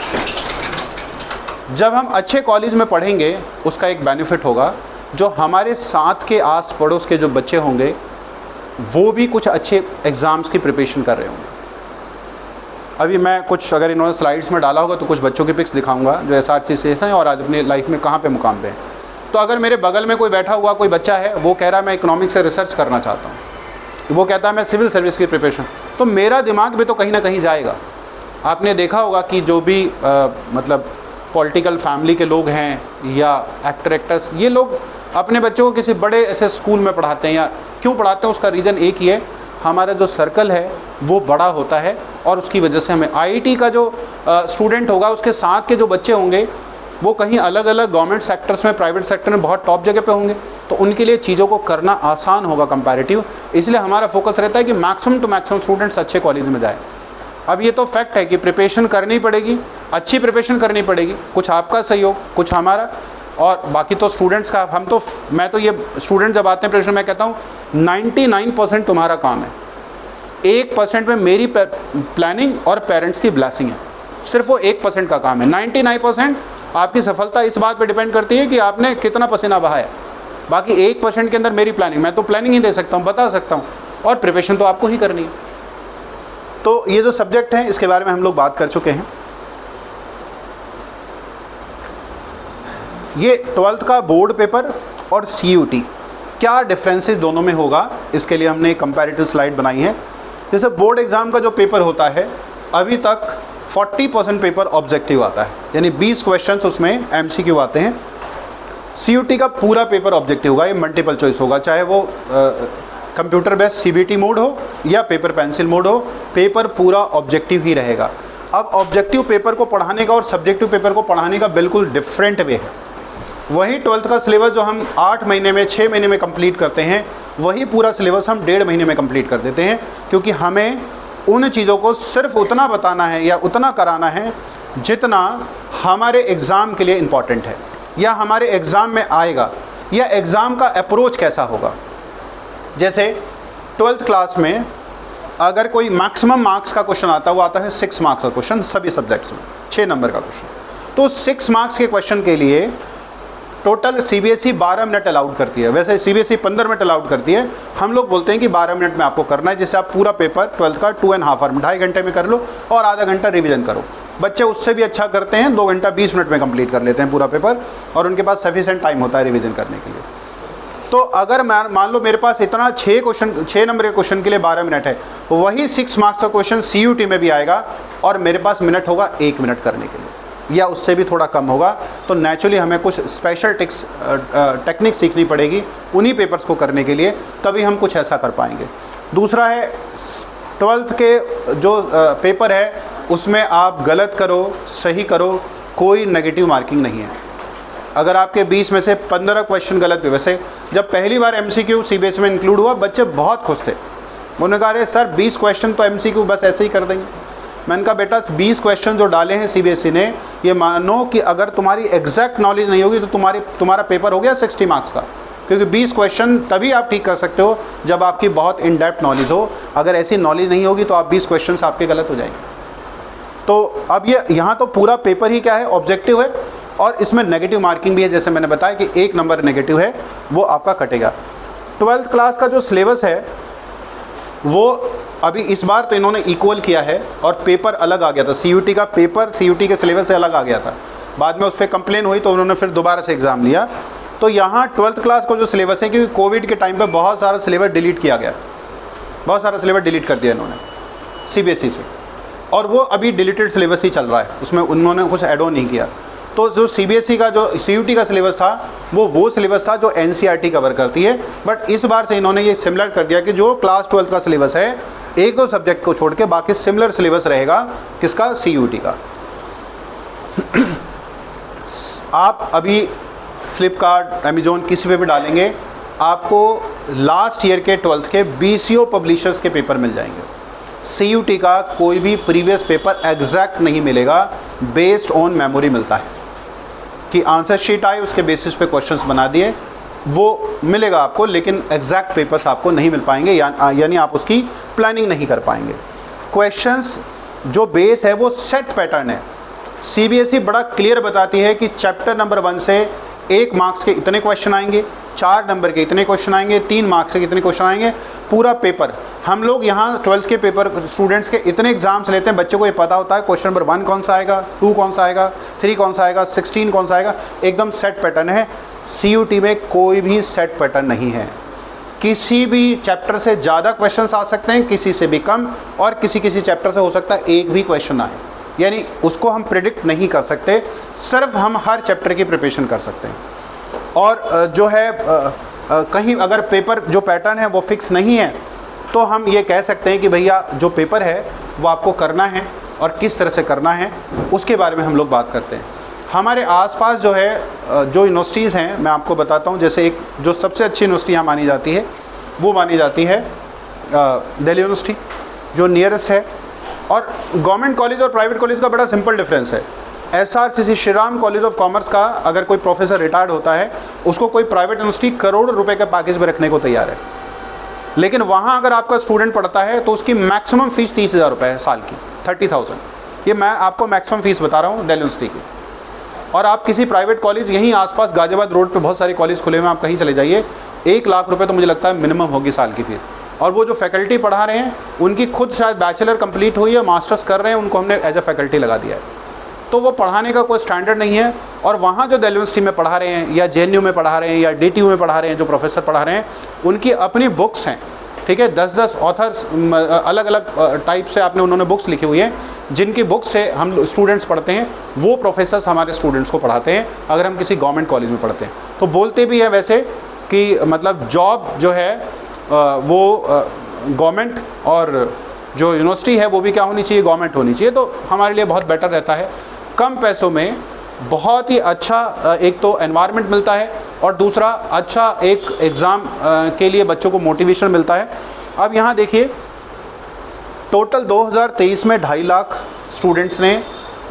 Speaker 1: जब हम अच्छे कॉलेज में पढ़ेंगे, उसका एक बेनिफिट होगा, जो हमारे साथ के आस पड़ोस के जो बच्चे होंगे वो भी कुछ अच्छे एग्ज़ाम्स की प्रिपरेशन कर रहे होंगे। अभी मैं कुछ, अगर इन्होंने स्लाइड्स में डाला होगा तो कुछ बच्चों की पिक्स दिखाऊंगा जो एसआरसीसी से हैं और आज अपनी लाइफ में कहाँ पे मुकाम पे हैं। तो अगर मेरे बगल में कोई बैठा हुआ कोई बच्चा है, वो कह रहा है मैं इकोनॉमिक्स से रिसर्च करना चाहता हूँ, वो कहता है मैं सिविल सर्विस की प्रिपरेशन, तो मेरा दिमाग भी तो कहीं ना कहीं जाएगा। आपने देखा होगा कि जो भी मतलब पॉलिटिकल फैमिली के लोग हैं या एक्टर एक्टर्स, ये लोग अपने बच्चों को किसी बड़े ऐसे स्कूल में पढ़ाते हैं। या क्यों पढ़ाते हैं? उसका रीज़न एक ही है, हमारा जो सर्कल है वो बड़ा होता है और उसकी वजह से हमें आईआईटी का जो स्टूडेंट होगा, उसके साथ के जो बच्चे होंगे वो कहीं अलग अलग गवर्नमेंट सेक्टर्स में, प्राइवेट सेक्टर में बहुत टॉप जगह पे होंगे, तो उनके लिए चीज़ों को करना आसान होगा कंपैरेटिव। इसलिए हमारा फोकस रहता है कि मैक्सिमम टू मैक्सिमम स्टूडेंट्स अच्छे कॉलेज में जाए। अब ये तो फैक्ट है कि प्रिपरेशन करनी पड़ेगी, अच्छी प्रिपरेशन करनी पड़ेगी, कुछ आपका सहयोग, कुछ हमारा, और बाकी तो स्टूडेंट्स का। मैं तो ये स्टूडेंट जब आते हैं प्रिपरेशन, मैं कहता हूँ 99% तुम्हारा काम है, 1% में मेरी प्लानिंग और पेरेंट्स की ब्लेसिंग है, सिर्फ वो 1% का काम है। 99% आपकी सफलता इस बात पे डिपेंड करती है कि आपने कितना पसीना बहाया। बाकी 1% के अंदर मेरी प्लानिंग, मैं तो प्लानिंग ही दे सकता हूँ, बता सकता हूँ, और प्रिपरेशन तो आपको ही करनी है। तो ये जो सब्जेक्ट है इसके बारे में हम लोग बात कर चुके हैं। ये 12th का बोर्ड पेपर और CUT, क्या डिफरेंसेस दोनों में होगा, इसके लिए हमने एक कंपैरेटिव स्लाइड बनाई है। जैसे बोर्ड एग्ज़ाम का जो पेपर होता है, अभी तक 40% पेपर ऑब्जेक्टिव आता है, यानी 20 क्वेश्चंस उसमें MCQ आते हैं। CUT का पूरा पेपर ऑब्जेक्टिव होगा, ये मल्टीपल चॉइस होगा, चाहे वो कंप्यूटर बेस्ड CBT मोड हो या पेपर पेंसिल मोड हो, पेपर पूरा ऑब्जेक्टिव ही रहेगा। अब ऑब्जेक्टिव पेपर को पढ़ाने का और सब्जेक्टिव पेपर को पढ़ाने का बिल्कुल डिफरेंट वे है। वही 12th का सिलेबस जो हम 8 महीने में 6 महीने में कंप्लीट करते हैं, वही पूरा सिलेबस हम 1.5 महीने में कंप्लीट कर देते हैं, क्योंकि हमें उन चीज़ों को सिर्फ उतना बताना है या उतना कराना है जितना हमारे एग्ज़ाम के लिए इम्पॉर्टेंट है, या हमारे एग्ज़ाम में आएगा, या एग्ज़ाम का अप्रोच कैसा होगा। जैसे 12th क्लास में अगर कोई मैक्सिमम मार्क्स का क्वेश्चन आता है, वो आता है 6 मार्क्स का क्वेश्चन, सभी सब्जेक्ट्स में 6 नंबर का क्वेश्चन। तो 6 मार्क्स के क्वेश्चन के लिए टोटल CBSE 12 मिनट अलाउड करती है, वैसे CBSE 15 मिनट अलाउड करती है। हम लोग बोलते हैं कि 12 मिनट में आपको करना है, जिससे आप पूरा पेपर 12th का 2.5 आवर में 2.5 घंटे में कर लो और आधा घंटा रिवीजन करो। बच्चे उससे भी अच्छा करते हैं, 2 घंटा 20 मिनट में कंप्लीट कर लेते हैं पूरा पेपर, और उनके पास सफिशिएंट टाइम होता है रिवीजन करने के लिए। तो अगर मान लो मेरे पास इतना 6 नंबर के क्वेश्चन के लिए 12 मिनट है, वही 6 मार्क्स का क्वेश्चन CUT में भी आएगा और मेरे पास मिनट होगा 1 मिनट करने के लिए, या उससे भी थोड़ा कम होगा। तो नेचुरली हमें कुछ स्पेशल टेक्निक सीखनी पड़ेगी उन्हीं पेपर्स को करने के लिए, तभी हम कुछ ऐसा कर पाएंगे। दूसरा है 12th के जो पेपर है, उसमें आप गलत करो सही करो, कोई नेगेटिव मार्किंग नहीं है। अगर आपके 20 में से 15 क्वेश्चन गलत हुए, वैसे जब पहली बार MCQ CBSE में इंक्लूड हुआ, बच्चे बहुत खुश थे। उन्होंने कहा अरे सर 20 क्वेश्चन तो MCQ बस ऐसे ही कर देंगे। मैंने कहा बेटा 20 क्वेश्चन जो डाले हैं CBSE ने, ये मानो कि अगर तुम्हारी एग्जैक्ट नॉलेज नहीं होगी तो तुम्हारा पेपर हो गया 60 मार्क्स का, क्योंकि 20 क्वेश्चन तभी आप ठीक कर सकते हो जब आपकी बहुत इन डेप्थ नॉलेज हो। अगर ऐसी नॉलेज नहीं होगी तो आप 20 क्वेश्चन आपके गलत हो जाएंगे। तो अब ये यहाँ तो पूरा पेपर ही क्या है, ऑब्जेक्टिव है, और इसमें नेगेटिव मार्किंग भी है। जैसे मैंने बताया कि 1 नंबर नेगेटिव है, वो आपका कटेगा। 12th क्लास का जो सिलेबस है वो अभी इस बार तो इन्होंने इक्वल किया है, और पेपर अलग आ गया था। CUT का पेपर CUT के सिलेबस से अलग आ गया था, बाद में उस पर कंप्लेन हुई तो उन्होंने फिर दोबारा से एग्ज़ाम लिया। तो यहाँ 12th क्लास को जो सिलेबस है, क्योंकि कोविड के टाइम पर बहुत सारा सिलेबस डिलीट किया गया, बहुत सारा सिलेबस डिलीट कर दिया इन्होंने CBSE से, और वो अभी डिलीटेड सिलेबस ही चल रहा है, उसमें उन्होंने कुछ ऐड ऑन नहीं किया। तो जो CBSE का जो CUT का सिलेबस था, वो सिलेबस था जो NCERT कवर करती है। बट इस बार से इन्होंने ये सिमिलर कर दिया कि जो क्लास 12th का सिलेबस है, 1-2 सब्जेक्ट को छोड़ के बाकी सिमिलर सिलेबस रहेगा, किसका, CUT का। आप अभी फ्लिपकार्ट, अमेजोन किसी पे भी डालेंगे, आपको लास्ट ईयर के 12th के BCO पब्लिशर्स के पेपर मिल जाएंगे। CUT का कोई भी प्रीवियस पेपर एग्जैक्ट नहीं मिलेगा, बेस्ड ऑन मेमोरी मिलता है कि आंसर शीट आई, उसके बेसिस पे क्वेश्चंस बना दिए, वो मिलेगा आपको, लेकिन एग्जैक्ट पेपर्स आपको नहीं मिल पाएंगे, यानी आप उसकी प्लानिंग नहीं कर पाएंगे। क्वेश्चंस जो बेस है वो सेट पैटर्न है। CBSE बड़ा क्लियर बताती है कि चैप्टर नंबर 1 से 1 मार्क्स के इतने क्वेश्चन आएंगे, 4 नंबर के इतने क्वेश्चन आएंगे, 3 मार्क्स के इतने क्वेश्चन आएंगे, पूरा पेपर। हम लोग यहाँ 12th के पेपर स्टूडेंट्स के इतने एग्जाम्स लेते हैं, बच्चों को ये पता होता है क्वेश्चन नंबर 1 कौन सा आएगा, 2 कौन सा आएगा, 3 कौन सा आएगा, 16 कौन सा आएगा, एकदम सेट पैटर्न है। CUT में कोई भी सेट पैटर्न नहीं है। किसी भी चैप्टर से ज़्यादा क्वेश्चंस आ सकते हैं, किसी से भी कम, और किसी चैप्टर से हो सकता है एक भी क्वेश्चन आए, यानी उसको हम प्रिडिक्ट नहीं कर सकते, सिर्फ हम हर चैप्टर की प्रिपरेशन कर सकते हैं। और जो है कहीं अगर पेपर जो पैटर्न है वो फिक्स नहीं है, तो हम ये कह सकते हैं कि भैया जो पेपर है वो आपको करना है, और किस तरह से करना है उसके बारे में हम लोग बात करते हैं। हमारे आसपास जो है जो यूनिवर्सिटीज़ हैं, मैं आपको बताता हूँ। जैसे एक जो सबसे अच्छी यूनिवर्सिटी यहाँ मानी जाती है, वो मानी जाती है दिल्ली यूनिवर्सिटी, जो नियरेस्ट है। और गवर्नमेंट कॉलेज और प्राइवेट कॉलेज का बड़ा सिंपल डिफरेंस है। SRCC Shri Ram college of commerce का अगर कोई प्रोफेसर रिटायर्ड होता है, उसको कोई प्राइवेट यूनिवर्सिटी करोड़ रुपए के पैकेज में रखने को तैयार है, लेकिन वहाँ अगर आपका स्टूडेंट पढ़ता है तो उसकी मैक्सिमम फीस 30,000 रुपये है साल की, 30,000। ये मैं आपको मैक्सिमम फीस बता रहा हूँ दिल्ली यूनिवर्सिटी की। और आप किसी प्राइवेट कॉलेज यहीं आसपास गाजियाबाद रोड पे बहुत सारे कॉलेज खुले हुए हैं, आप कहीं चले जाइए, 1 लाख रुपए तो मुझे लगता है मिनिमम होगी साल की फीस। और वो जो फैकल्टी पढ़ा रहे हैं उनकी खुद शायद बैचलर कंप्लीट हुई है, मास्टर्स कर रहे हैं, उनको हमने एज अ फैकल्टी लगा दिया है। तो वो पढ़ाने का कोई स्टैंडर्ड नहीं है। और वहाँ जो दिल्ली यूनिवर्सिटी में पढ़ा रहे हैं या JNU में पढ़ा रहे हैं या DTU में पढ़ा रहे हैं, जो प्रोफेसर पढ़ा रहे हैं, उनकी अपनी बुक्स हैं, ठीक है, 10-10 ऑथर्स अलग अलग टाइप से आपने उन्होंने बुक्स लिखी हुई हैं, जिनकी बुक्स से हम स्टूडेंट्स पढ़ते हैं, वो प्रोफेसर्स हमारे स्टूडेंट्स को पढ़ाते हैं अगर हम किसी गवर्नमेंट कॉलेज में पढ़ते हैं। तो बोलते भी है वैसे कि मतलब जॉब जो है वो गवर्नमेंट और जो यूनिवर्सिटी है वो भी क्या होनी चाहिए, गवर्नमेंट होनी चाहिए। तो हमारे लिए बहुत बेटर रहता है, कम पैसों में बहुत ही अच्छा एक तो एनवायरनमेंट मिलता है और दूसरा अच्छा एक एग्ज़ाम के लिए बच्चों को मोटिवेशन मिलता है। अब यहाँ देखिए, टोटल 2023 में 2.5 लाख स्टूडेंट्स ने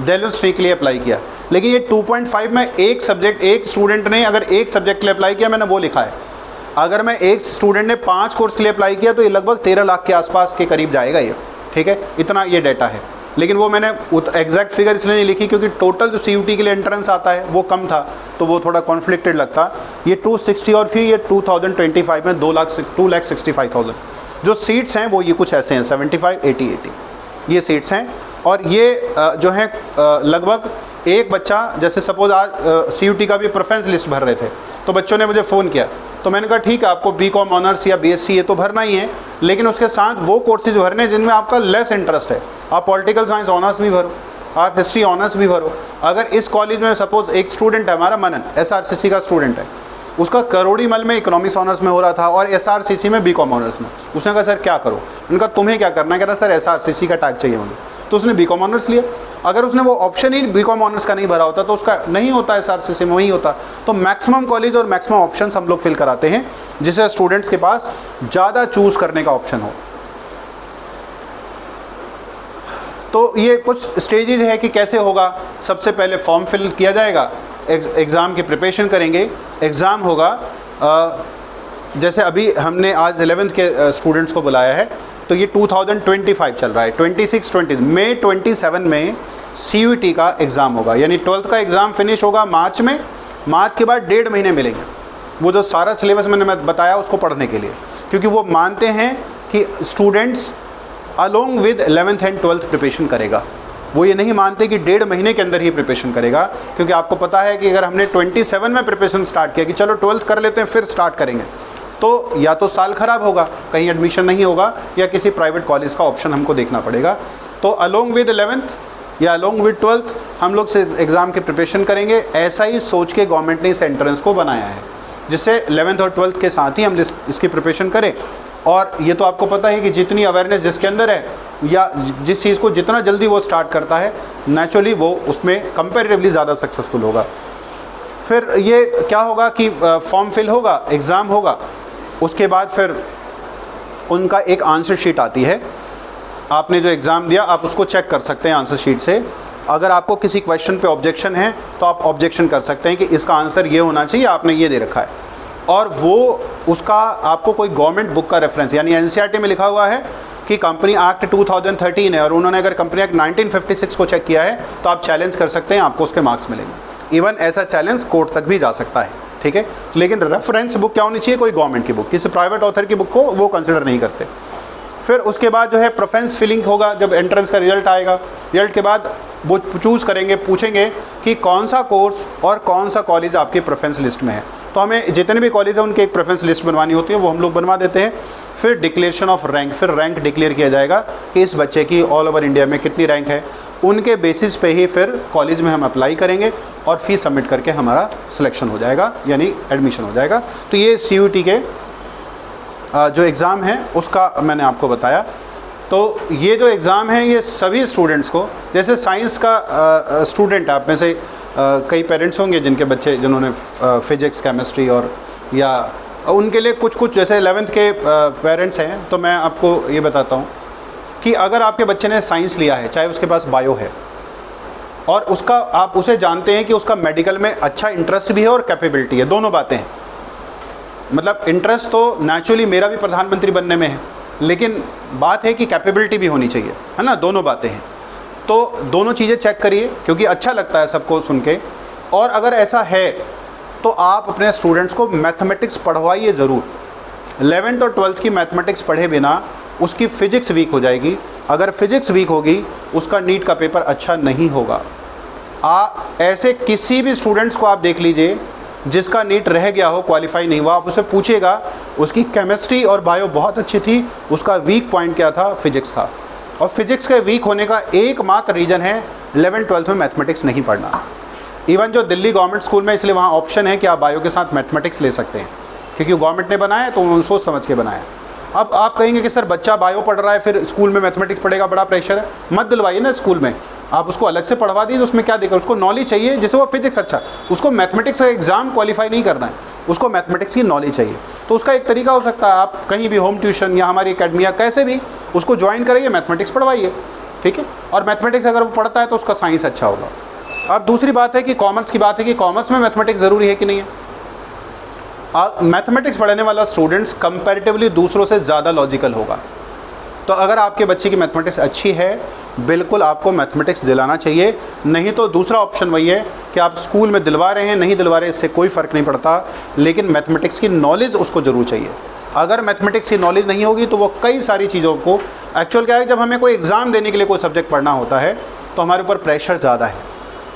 Speaker 1: दिल्ली यूनिवर्सिटी के लिए अप्लाई किया, लेकिन ये 2.5 में एक सब्जेक्ट, एक स्टूडेंट ने अगर एक सब्जेक्ट के लिए अप्लाई किया, मैंने वो लिखा है, अगर मैं एक स्टूडेंट ने 5 कोर्स के लिए अप्लाई किया तो ये लगभग 13 लाख के आसपास के करीब जाएगा ये, ठीक है, इतना ये डेटा है। लेकिन वो मैंने एग्जैक्ट फिगर इसलिए नहीं लिखी क्योंकि टोटल जो CUT के लिए एंट्रेंस आता है वो कम था, तो वो थोड़ा कॉन्फ्लिक्टेड लगता। ये 260 और फिर ये 2025 में 2,65,000 जो सीट्स हैं वो ये कुछ ऐसे हैं, 75, 80 ये सीट्स हैं। और ये जो है लगभग एक बच्चा, जैसे सपोज आज CUT का भी प्रेफरेंस लिस्ट भर रहे थे, तो बच्चों ने मुझे फ़ोन किया, तो मैंने कहा ठीक है, आपको BCom ऑनर्स या BSc ये तो भरना ही है, लेकिन उसके साथ वो कोर्सेज भरने जिनमें आपका लेस इंटरेस्ट है। आप पॉलिटिकल साइंस ऑनर्स भी भरो, आप हिस्ट्री ऑनर्स भी भरो। अगर इस कॉलेज में सपोज एक स्टूडेंट है हमारा, मनन SRCC का स्टूडेंट है, उसका करोड़ीमल में इकोनॉमिक्स ऑनर्स में हो रहा था और SRCC में BCom ऑनर्स में, उसने कहा सर क्या करो, उनका तुम्हें क्या करना है, कह रहा सर SRCC का टैग चाहिए मुझे, तो उसने BCom ऑनर्स लिया। अगर उसने वो ऑप्शन ही BCom ऑनर्स का नहीं भरा होता तो उसका नहीं होता, SRCC में वही होता। तो मैक्सिमम कॉलेज और मैक्सिमम ऑप्शंस हम लोग फिल कराते हैं जिससे स्टूडेंट्स के पास ज़्यादा चूज़ करने का ऑप्शन हो। तो ये कुछ स्टेजेज है कि कैसे होगा। सबसे पहले फॉर्म फिल किया जाएगा, एग्ज़ाम की प्रिपरेशन करेंगे, एग्ज़ाम होगा। जैसे अभी हमने आज 11th के स्टूडेंट्स को बुलाया है, तो ये 2025 चल रहा है, 26-20 मई 27 में CUT का एग्ज़ाम होगा, यानी 12th का एग्ज़ाम फिनिश होगा मार्च में। मार्च के बाद 1.5 महीने मिलेंगे वो जो सारा सिलेबस मैंने बताया उसको पढ़ने के लिए, क्योंकि वो मानते हैं कि students along with 11th and 12th preparation करेगा। वो ये नहीं मानते कि 1.5 महीने के अंदर ही प्रिपरेशन करेगा, क्योंकि आपको पता है कि अगर हमने 27 में प्रिपरेशन स्टार्ट किया कि चलो 12th कर लेते हैं फिर स्टार्ट करेंगे, तो या तो साल ख़राब होगा, कहीं एडमिशन नहीं होगा, या किसी प्राइवेट कॉलेज का ऑप्शन हमको देखना पड़ेगा। तो अलोंग विद 11th या अलोंग विद 12th हम लोग से एग्ज़ाम की प्रिपरेशन करेंगे। ऐसा ही सोच के गवर्नमेंट ने इस एंट्रेंस को बनाया है, जिससे 11th और 12th के साथ ही हम इसकी प्रिपरेशन करें। और ये तो आपको पता है कि जितनी अवेयरनेस जिसके अंदर है या जिस चीज़ को जितना जल्दी वो स्टार्ट करता है, नेचुरली वो उसमें कंपैरेटिवली ज़्यादा सक्सेसफुल होगा। फिर ये क्या होगा कि फॉर्म फिल होगा, एग्ज़ाम होगा, उसके बाद फिर उनका एक आंसर शीट आती है। आपने जो एग्ज़ाम दिया आप उसको चेक कर सकते हैं आंसर शीट से। अगर आपको किसी क्वेश्चन पे ऑब्जेक्शन है तो आप ऑब्जेक्शन कर सकते हैं कि इसका आंसर ये होना चाहिए, आपने ये दे रखा है। और वो उसका आपको कोई गवर्नमेंट बुक का रेफरेंस, यानी NCERT में लिखा हुआ है कि कंपनी एक्ट 2013 है और उन्होंने अगर कंपनी एक्ट 1956 को चेक किया है तो आप चैलेंज कर सकते हैं, आपको उसके मार्क्स मिलेंगे। इवन ऐसा चैलेंज कोर्ट तक भी जा सकता है, ठीक है। लेकिन रेफरेंस बुक क्या होनी चाहिए, कोई गवर्नमेंट की बुक, किसी प्राइवेट ऑथर की बुक को वो कंसिडर नहीं करते। फिर उसके बाद जो है प्रेफरेंस फिलिंग होगा, जब एंट्रेंस का रिजल्ट आएगा, रिजल्ट के बाद वो चूज़ करेंगे, पूछेंगे कि कौन सा कोर्स और कौन सा कॉलेज आपकी प्रेफरेंस लिस्ट में है। तो हमें जितने भी कॉलेज हैं उनकी एक प्रेफरेंस लिस्ट बनवानी होती है, वो हम लोग बनवा देते हैं। फिर डिक्लेरेशन ऑफ रैंक, फिर रैंक डिक्लेयर किया जाएगा कि इस बच्चे की ऑल ओवर इंडिया में कितनी रैंक है। उनके बेसिस पे ही फिर कॉलेज में हम अप्लाई करेंगे और फीस सबमिट करके हमारा सिलेक्शन हो जाएगा, यानी एडमिशन हो जाएगा। तो ये CUT के जो एग्ज़ाम है उसका मैंने आपको बताया। तो ये जो एग्ज़ाम है ये सभी स्टूडेंट्स को, जैसे साइंस का स्टूडेंट आप में से कई पेरेंट्स होंगे जिनके बच्चे जिन्होंने फिजिक्स, केमिस्ट्री और या उनके लिए कुछ जैसे 11th के पेरेंट्स हैं, तो मैं आपको ये बताता हूँ कि अगर आपके बच्चे ने साइंस लिया है, चाहे उसके पास बायो है, और उसका आप उसे जानते हैं कि उसका मेडिकल में अच्छा इंटरेस्ट भी है और कैपेबिलिटी है, दोनों बातें हैं। मतलब इंटरेस्ट तो नेचुरली मेरा भी प्रधानमंत्री बनने में है, लेकिन बात है कि कैपेबिलिटी भी होनी चाहिए, है ना, दोनों बातें हैं। तो दोनों चीज़ें चेक करिए, क्योंकि अच्छा लगता है सबको सुन के और अगर ऐसा है तो आप अपने स्टूडेंट्स को मैथमेटिक्स पढ़वाइए ज़रूर। 11th और 12th की मैथमेटिक्स पढ़े बिना उसकी फ़िज़िक्स वीक हो जाएगी। अगर फिज़िक्स वीक होगी उसका नीट का पेपर अच्छा नहीं होगा। ऐसे किसी भी स्टूडेंट्स को आप देख लीजिए जिसका नीट रह गया हो, क्वालिफाई नहीं हुआ, आप उससे पूछिएगा उसकी केमिस्ट्री और बायो बहुत अच्छी थी, उसका वीक पॉइंट क्या था, फिजिक्स था। और फिजिक्स के वीक होने का एकमात्र रीज़न है 11th-12th में मैथमेटिक्स नहीं पढ़ना। इवन जो दिल्ली गवर्नमेंट स्कूल में, इसलिए वहाँ ऑप्शन है कि आप बायो के साथ मैथमेटिक्स ले सकते हैं, क्योंकि गवर्नमेंट ने बनाया तो उन्होंने सोच समझ के बनाया। अब आप कहेंगे कि सर बच्चा बायो पढ़ रहा है फिर स्कूल में मैथमेटिक्स पढ़ेगा, बड़ा प्रेशर है। मत दिलवाइए ना स्कूल में, आप उसको अलग से पढ़वा दीजिए, उसमें क्या दिक्कत। उसको नॉलेज चाहिए, जैसे वो फिजिक्स अच्छा, उसको मैथमेटिक्स का एग्जाम क्वालिफाई नहीं करना है, उसको मैथमेटिक्स की नॉलेज चाहिए। तो उसका एक तरीका हो सकता है, आप कहीं भी होम ट्यूशन या हमारी अकेडमी या कैसे भी उसको ज्वाइन करिए, मैथमेटिक्स पढ़वाइए, ठीक है। और मैथमेटिक्स अगर वो पढ़ता है तो उसका साइंस अच्छा होगा। अब दूसरी बात है कि कॉमर्स की बात है कि कॉमर्स में मैथमेटिक्स ज़रूरी है कि नहीं है। मैथमेटिक्स पढ़ने वाला स्टूडेंट्स कंपैरेटिवली दूसरों से ज़्यादा लॉजिकल होगा। तो अगर आपके बच्चे की मैथमेटिक्स अच्छी है, बिल्कुल आपको मैथमेटिक्स दिलाना चाहिए। नहीं तो दूसरा ऑप्शन वही है कि आप स्कूल में दिलवा रहे हैं, नहीं दिलवा रहे, इससे कोई फ़र्क नहीं पड़ता, लेकिन मैथमेटिक्स की नॉलेज उसको ज़रूर चाहिए। अगर मैथमेटिक्स की नॉलेज नहीं होगी तो वो कई सारी चीज़ों को, एक्चुअल क्या है, जब हमें कोई एग्ज़ाम देने के लिए कोई सब्जेक्ट पढ़ना होता है तो हमारे ऊपर प्रेशर ज़्यादा है,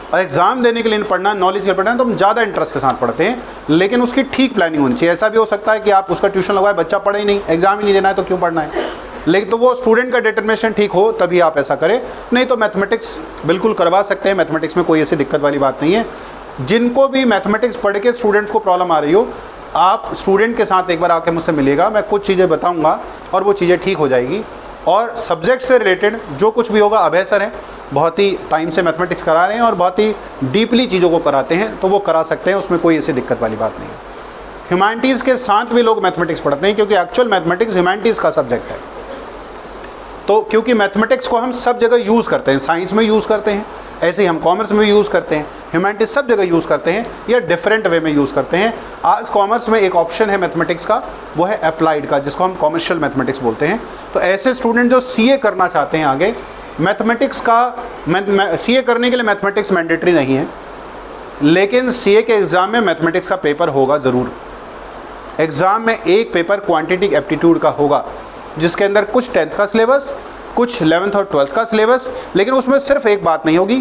Speaker 1: और एग्ज़ाम देने के लिए पढ़ना, नॉलेज के लिए पढ़ना है तो हम ज़्यादा इंटरेस्ट के साथ पढ़ते हैं, लेकिन उसकी ठीक प्लानिंग होनी चाहिए। ऐसा भी हो सकता है कि आप उसका ट्यूशन लगवाए, बच्चा पढ़े ही नहीं, एग्ज़ाम ही नहीं देना है तो क्यों पढ़ना है, लेकिन तो वो स्टूडेंट का डिटर्मिनेशन ठीक हो तभी आप ऐसा करें। नहीं तो मैथमेटिक्स बिल्कुल करवा सकते हैं, मैथमेटिक्स में कोई ऐसी दिक्कत वाली बात नहीं है। जिनको भी मैथमेटिक्स पढ़ के स्टूडेंट्स को प्रॉब्लम आ रही हो, आप स्टूडेंट के साथ एक बार आके मुझसे मिलिएगा, मैं कुछ चीज़ें बताऊँगा और वो चीज़ें ठीक हो जाएगी। और सब्जेक्ट से रिलेटेड जो कुछ भी होगा, अभय सर हैं, बहुत ही टाइम से मैथमेटिक्स करा रहे हैं और बहुत ही डीपली चीज़ों को कराते हैं, तो वो करा सकते हैं, उसमें कोई ऐसी दिक्कत वाली बात नहीं है। ह्यूमैनिटीज़ के साथ भी लोग मैथमेटिक्स पढ़ते हैं, क्योंकि एक्चुअल मैथमेटिक्स ह्यूमैनिटीज़ का सब्जेक्ट है। तो क्योंकि मैथमेटिक्स को हम सब जगह यूज़ करते हैं, साइंस में यूज़ करते हैं, ऐसे ही हम कॉमर्स में भी यूज़ करते हैं, ह्यूमैनिटीज़ सब जगह यूज़ करते हैं या डिफरेंट वे में यूज़ करते हैं। आज कॉमर्स में एक ऑप्शन है मैथमेटिक्स का, वो है अप्लाइड का, जिसको हम कॉमर्शियल मैथमेटिक्स बोलते हैं। तो ऐसे स्टूडेंट जो सीए करना चाहते हैं आगे, मैथमेटिक्स का सीए करने के लिए मैथमेटिक्स मैंडेटरी नहीं है, लेकिन सीए के एग्ज़ाम में मैथमेटिक्स का पेपर होगा ज़रूर। एग्ज़ाम में एक पेपर क्वांटिटी एप्टीट्यूड का होगा, जिसके अंदर कुछ 10th का सिलेबस, कुछ 11th और 12th का सिलेबस, लेकिन उसमें सिर्फ एक बात नहीं होगी,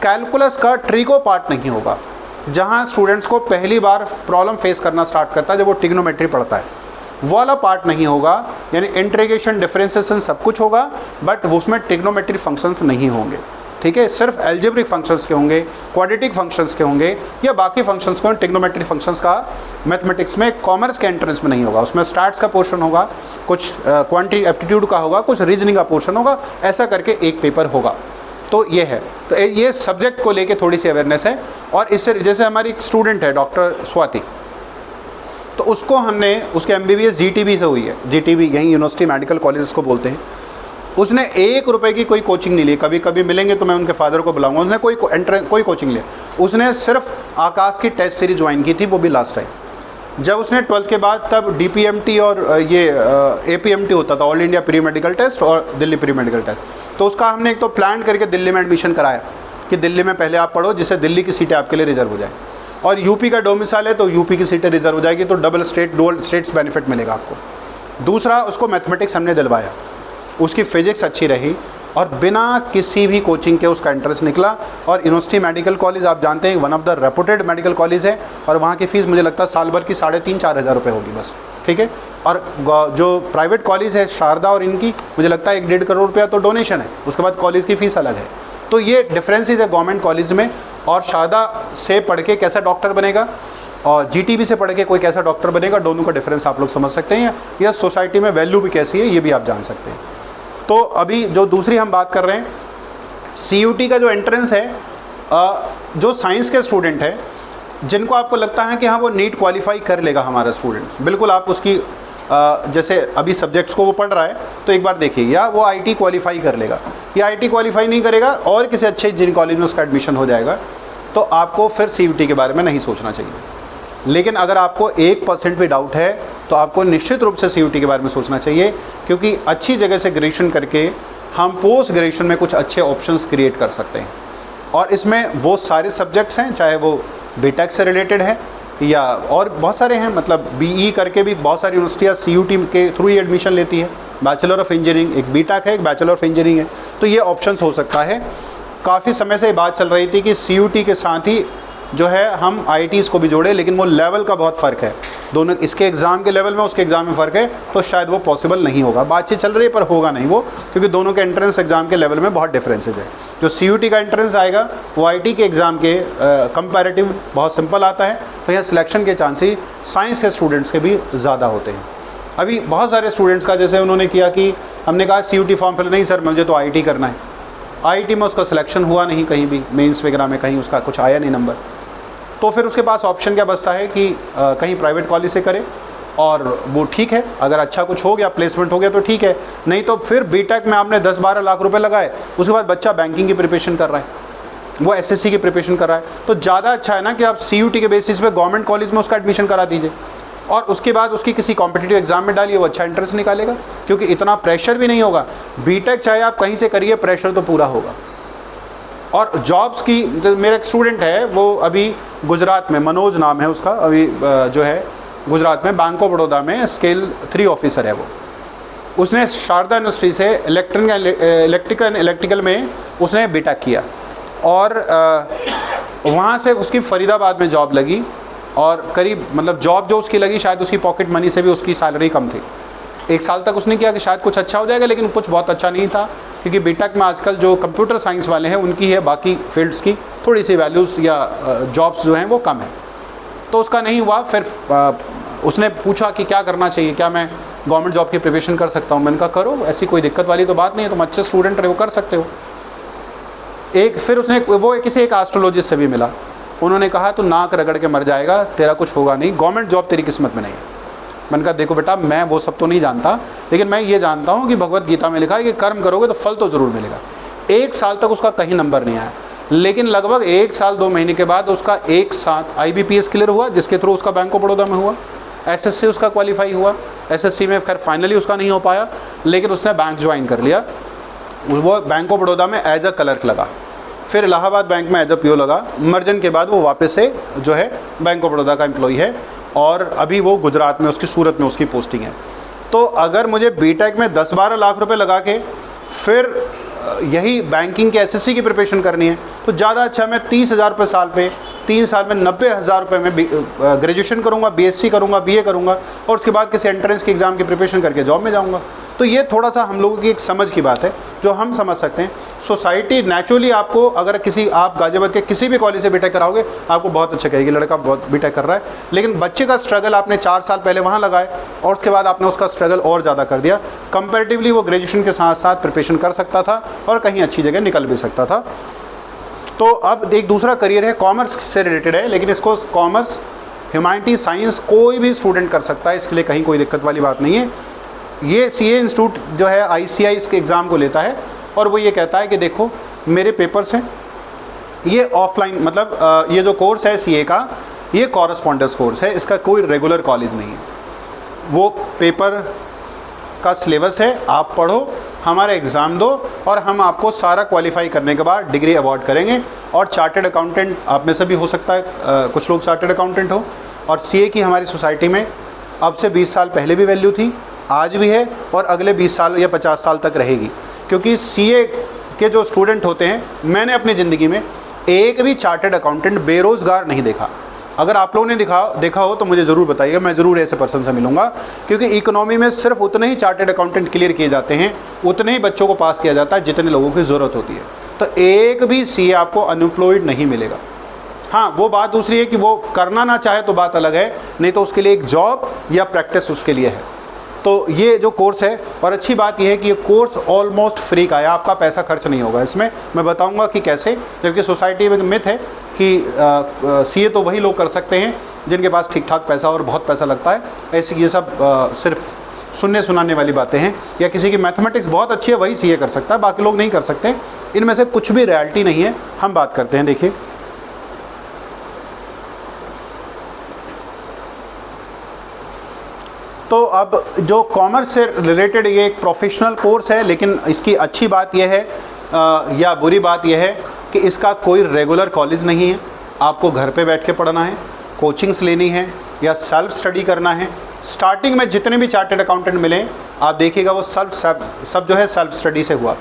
Speaker 1: कैलकुलस का ट्रिको पार्ट नहीं होगा, जहां स्टूडेंट्स को पहली बार प्रॉब्लम फेस करना स्टार्ट करता है जब वो ट्रिग्नोमेट्री पढ़ता है, वो वाला पार्ट नहीं होगा। यानी इंटीग्रेशन, डिफरेंशिएशन सब कुछ होगा, बट उसमें ट्रिग्नोमेट्री फंक्शंस नहीं होंगे, ठीक है। सिर्फ एल्जेब्रिक फंक्शंस के होंगे, क्वाड्रेटिक फंक्शंस के होंगे, या बाकी फंक्शंस के। ट्रिग्नोमेट्री फंक्शंस का मैथमेटिक्स में कॉमर्स के एंट्रेंस में नहीं होगा, उसमें स्टैट्स का पोर्शन होगा, कुछ क्वांटिटी एप्टीट्यूड का होगा, कुछ रीजनिंग का पोर्शन होगा, ऐसा करके एक पेपर होगा। तो ये है, तो ये सब्जेक्ट को लेके थोड़ी सी अवेयरनेस है। और इससे जैसे हमारी एक स्टूडेंट है डॉक्टर स्वाति, तो उसको हमने, उसके MBBS GTB से हुई है, GTB यहीं यूनिवर्सिटी मेडिकल कॉलेज इसको बोलते हैं। उसने 1 रुपये की कोई कोचिंग नहीं ली, कभी कभी मिलेंगे तो मैं उनके फादर को बुलाऊंगा, उसने कोई कोचिंग लिया। उसने सिर्फ आकाश की टेस्ट सीरीज ज्वाइन की थी, वो भी लास्ट टाइम। जब उसने 12th के बाद, तब DPMT और ये APMT होता था, all India pre medical test और दिल्ली प्री मेडिकल टेस्ट। तो उसका हमने एक तो प्लान करके दिल्ली में एडमिशन कराया कि दिल्ली में पहले आप पढ़ो, जिससे दिल्ली की सीटें आपके लिए रिजर्व हो जाए, और यूपी का डोमिसाइल है तो यूपी की सीटें रिजर्व हो जाएगी, तो डबल स्टेट्स बेनिफिट मिलेगा आपको। दूसरा, उसको मैथमेटिक्स हमने दिलवाया, उसकी फिजिक्स अच्छी रही, और बिना किसी भी कोचिंग के उसका इंटरेस्ट निकला। और यूनिवर्सिटी मेडिकल कॉलेज आप जानते हैं, one of the reputed medical college है, और वहाँ की फ़ीस मुझे लगता है साल भर की 3,500-4 हज़ार रुपये होगी बस, ठीक है। और जो प्राइवेट कॉलेज है शारदा और इनकी, मुझे लगता है 1-1.5 करोड़ रुपया तो डोनेशन है, उसके बाद कॉलेज की फ़ीस अलग है। तो ये डिफरेंसेस है गवर्नमेंट कॉलेज में। और शारदा से पढ़ के कैसा डॉक्टर बनेगा और GTB से पढ़ के कोई कैसा डॉक्टर बनेगा, दोनों का डिफरेंस आप लोग समझ सकते हैं, या सोसाइटी में वैल्यू भी कैसी है ये भी आप जान सकते हैं। तो अभी जो दूसरी हम बात कर रहे हैं, CUT का जो एंट्रेंस है, जो साइंस के स्टूडेंट है, जिनको आपको लगता है कि हाँ वो नीट क्वालिफाई कर लेगा हमारा स्टूडेंट, बिल्कुल आप उसकी जैसे अभी सब्जेक्ट्स को वो पढ़ रहा है तो एक बार देखिए, या वो IT क्वालिफाई कर लेगा, या IT क्वालिफाई नहीं करेगा और किसी अच्छे इंजीनियरिंग कॉलेज में उसका एडमिशन हो जाएगा, तो आपको फिर CUT के बारे में नहीं सोचना चाहिए। लेकिन अगर आपको 1% भी डाउट है तो आपको निश्चित रूप से CUT के बारे में सोचना चाहिए, क्योंकि अच्छी जगह से ग्रेजुएशन करके हम पोस्ट ग्रेजुएशन में कुछ अच्छे ऑप्शंस क्रिएट कर सकते हैं। और इसमें वो सारे सब्जेक्ट्स हैं, चाहे वो बीटेक से रिलेटेड है, या और बहुत सारे हैं, मतलब बीई करके भी बहुत सारी यूनिवर्सिटियाँ सीयूटी के थ्रू ही एडमिशन लेती है। बैचलर ऑफ इंजीनियरिंग एक बीटेक है, एक बैचलर ऑफ इंजीनियरिंग है, तो ये ऑप्शंस हो सकता है। काफ़ी समय से बात चल रही थी कि सीयूटी के साथ ही जो है हम आईआईटीज़ को भी जोड़े, लेकिन वो लेवल का बहुत फ़र्क है, दोनों इसके एग्ज़ाम के लेवल में उसके एग्ज़ाम में फ़र्क है, तो शायद वो पॉसिबल नहीं होगा। बातचीत चल रही है पर होगा नहीं वो, क्योंकि दोनों के एंट्रेंस एग्ज़ाम के लेवल में बहुत डिफरेंसेज है। जो सीयूटी का एंट्रेंस आएगा वो आईटी के एग्ज़ाम के कंपैरेटिव बहुत सिंपल आता है, तो यहाँ सिलेक्शन के चांसेस साइंस के स्टूडेंट्स के भी ज़्यादा होते हैं। अभी बहुत सारे स्टूडेंट्स का जैसे उन्होंने किया कि हमने कहा सीयूटी फॉर्म फिल, नहीं सर मुझे तो आईटी करना है, आईटी में उसका सिलेक्शन हुआ नहीं, कहीं भी मेंस वगैरह में कहीं उसका कुछ आया नहीं नंबर, तो फिर उसके पास ऑप्शन क्या बचता है कि कहीं प्राइवेट कॉलेज से करे, और वो ठीक है, अगर अच्छा कुछ हो गया, प्लेसमेंट हो गया तो ठीक है, नहीं तो फिर बीटेक में आपने 10-12 लाख रुपए लगाए, उसके बाद बच्चा बैंकिंग की प्रिपरेशन कर रहा है, वो एसएससी की प्रिपरेशन कर रहा है, तो ज़्यादा अच्छा है ना कि आप सीयूटी के बेसिस पे गवर्नमेंट कॉलेज में उसका एडमिशन करा दीजिए, और उसके बाद उसकी किसी कॉम्पिटिटिव एग्जाम में डालिए, वो अच्छा इंटरेस्ट निकालेगा, क्योंकि इतना प्रेशर भी नहीं होगा। बीटेक चाहे आप कहीं से करिए, प्रेशर तो पूरा होगा। और जॉब्स की, मेरा एक स्टूडेंट है वो अभी गुजरात में, मनोज नाम है उसका, अभी जो है गुजरात में बैंक ऑफ बड़ौदा में स्केल 3 ऑफिसर है वो। उसने शारदा यूनिवर्सिटी से इलेक्ट्रिकल में उसने बीटेक किया, और वहाँ से उसकी फरीदाबाद में जॉब लगी, और करीब मतलब जॉब जो उसकी लगी शायद उसकी पॉकेट मनी से भी उसकी सैलरी कम थी। 1 साल तक उसने किया कि शायद कुछ अच्छा हो जाएगा, लेकिन कुछ बहुत अच्छा नहीं था, क्योंकि बीटेक में आजकल जो कंप्यूटर साइंस वाले हैं उनकी है, बाकी फील्ड्स की थोड़ी सी वैल्यूज़ या जॉब्स जो हैं वो कम है, तो उसका नहीं हुआ। फिर उसने पूछा कि क्या करना चाहिए, क्या मैं गवर्नमेंट जॉब की प्रिपरेशन कर सकता हूँ। मैंने कहा करो, ऐसी कोई दिक्कत वाली तो बात नहीं है, तुम अच्छे स्टूडेंट रहे हो, कर सकते हो। फिर उसने वो किसी एक एस्ट्रोलॉजिस्ट से भी मिला, उन्होंने कहा तू नाक रगड़ के मर जाएगा, तेरा कुछ होगा नहीं, गवर्नमेंट जॉब तेरी किस्मत में नहीं है। मैंने कहा देखो बेटा, मैं वो सब तो नहीं जानता, लेकिन मैं ये जानता हूँ कि भगवत गीता में लिखा है कि कर्म करोगे तो फल तो ज़रूर मिलेगा। 1 साल तक उसका कहीं नंबर नहीं आया, लेकिन लगभग 1 साल 2 महीने के बाद उसका एक साथ IBPS क्लियर हुआ, जिसके थ्रू उसका बैंक ऑफ बड़ौदा में हुआ। SSC उसका क्वालिफाई हुआ, SSC में खैर फाइनली उसका नहीं हो पाया, लेकिन उसने बैंक ज्वाइन कर लिया। वो बैंक ऑफ बड़ौदा में एज अ क्लर्क लगा, फिर इलाहाबाद बैंक में एज अ PO लगा। मर्जन के बाद वो वापस से जो है बैंक ऑफ बड़ौदा का एम्प्लॉई है, और अभी वो गुजरात में, उसकी सूरत में उसकी पोस्टिंग है। तो अगर मुझे बीटेक में 10-12 लाख रुपए लगा के फिर यही बैंकिंग के SSC की प्रिपरेशन करनी है, तो ज़्यादा अच्छा मैं 30,000 रुपये साल पे 3 साल में 90,000 रुपये में ग्रेजुएशन करूँगा, BSc करूँगा, BA करूँगा, और उसके बाद किसी एंट्रेंस की एग्ज़ाम की प्रिपरेशन करके जॉब में जाऊँगा। तो ये थोड़ा सा हम लोगों की एक समझ की बात है जो हम समझ सकते हैं। सोसाइटी नेचुरली आपको, अगर आप गाजियाबाद के किसी भी कॉलेज से बीटेक कराओगे, आपको बहुत अच्छा कहेगी लड़का बहुत बीटेक कर रहा है, लेकिन बच्चे का स्ट्रगल आपने 4 साल पहले वहाँ लगाए, और उसके बाद आपने उसका स्ट्रगल और ज़्यादा कर दिया। कंपैरेटिवली वो ग्रेजुएशन के साथ साथ प्रिपरेशन कर सकता था और कहीं अच्छी जगह निकल भी सकता था। तो अब एक दूसरा करियर है, कॉमर्स से रिलेटेड है, लेकिन इसको कॉमर्स, ह्यूमैनिटी, साइंस कोई भी स्टूडेंट कर सकता है, इसके लिए कहीं कोई दिक्कत वाली बात नहीं है। ये CA इंस्टीट्यूट जो है ICI इसके एग्ज़ाम को लेता है, और वो ये कहता है कि देखो मेरे पेपर्स हैं, ये ऑफलाइन, मतलब ये जो कोर्स है CA का, ये कॉरस्पॉन्डेंस कोर्स है, इसका कोई रेगुलर कॉलेज नहीं है। वो पेपर का सिलेबस है, आप पढ़ो, हमारा एग्ज़ाम दो, और हम आपको सारा क्वालिफाई करने के बाद डिग्री अवार्ड करेंगे। और चार्टर्ड अकाउंटेंट आप में से भी हो सकता है, कुछ लोग चार्टर्ड अकाउंटेंट हो। और CA की हमारी सोसाइटी में अब से 20 साल पहले भी वैल्यू थी, आज भी है, और अगले 20 साल या 50 साल तक रहेगी, क्योंकि CA के जो स्टूडेंट होते हैं, मैंने अपनी ज़िंदगी में एक भी चार्टर्ड अकाउंटेंट बेरोज़गार नहीं देखा। अगर आप लोगों ने देखा हो तो मुझे ज़रूर बताइएगा, मैं ज़रूर ऐसे पर्सन से मिलूंगा, क्योंकि इकोनॉमी में सिर्फ उतने ही चार्टर्ड अकाउंटेंट क्लियर किए जाते हैं, उतने ही बच्चों को पास किया जाता है जितने लोगों की ज़रूरत होती है। तो एक भी CA आपको अनएम्प्लॉयड नहीं मिलेगा। हाँ, वो बात दूसरी है कि वो करना ना चाहे तो बात अलग है, नहीं तो उसके लिए एक जॉब या प्रैक्टिस उसके लिए है। तो ये जो कोर्स है, और अच्छी बात ये है कि ये कोर्स ऑलमोस्ट फ्री का है, आपका पैसा खर्च नहीं होगा इसमें। मैं बताऊंगा कि कैसे, जबकि सोसाइटी में मिथ है कि CA तो वही लोग कर सकते हैं जिनके पास ठीक ठाक पैसा और बहुत पैसा लगता है। ऐसे ये सब सिर्फ सुनने सुनाने वाली बातें हैं, या किसी की मैथमेटिक्स बहुत अच्छी है वही CA कर सकता है, बाकी लोग नहीं कर सकते। इनमें से कुछ भी रियलिटी नहीं है। हम बात करते हैं, देखिए तो अब जो कॉमर्स से रिलेटेड ये एक प्रोफेशनल कोर्स है, लेकिन इसकी अच्छी बात यह है या बुरी बात यह है कि इसका कोई रेगुलर कॉलेज नहीं है। आपको घर पे बैठ के पढ़ना है, कोचिंग्स लेनी है या सेल्फ स्टडी करना है। स्टार्टिंग में जितने भी चार्टर्ड अकाउंटेंट मिले आप देखिएगा वो सब जो है सेल्फ स्टडी से हुआ,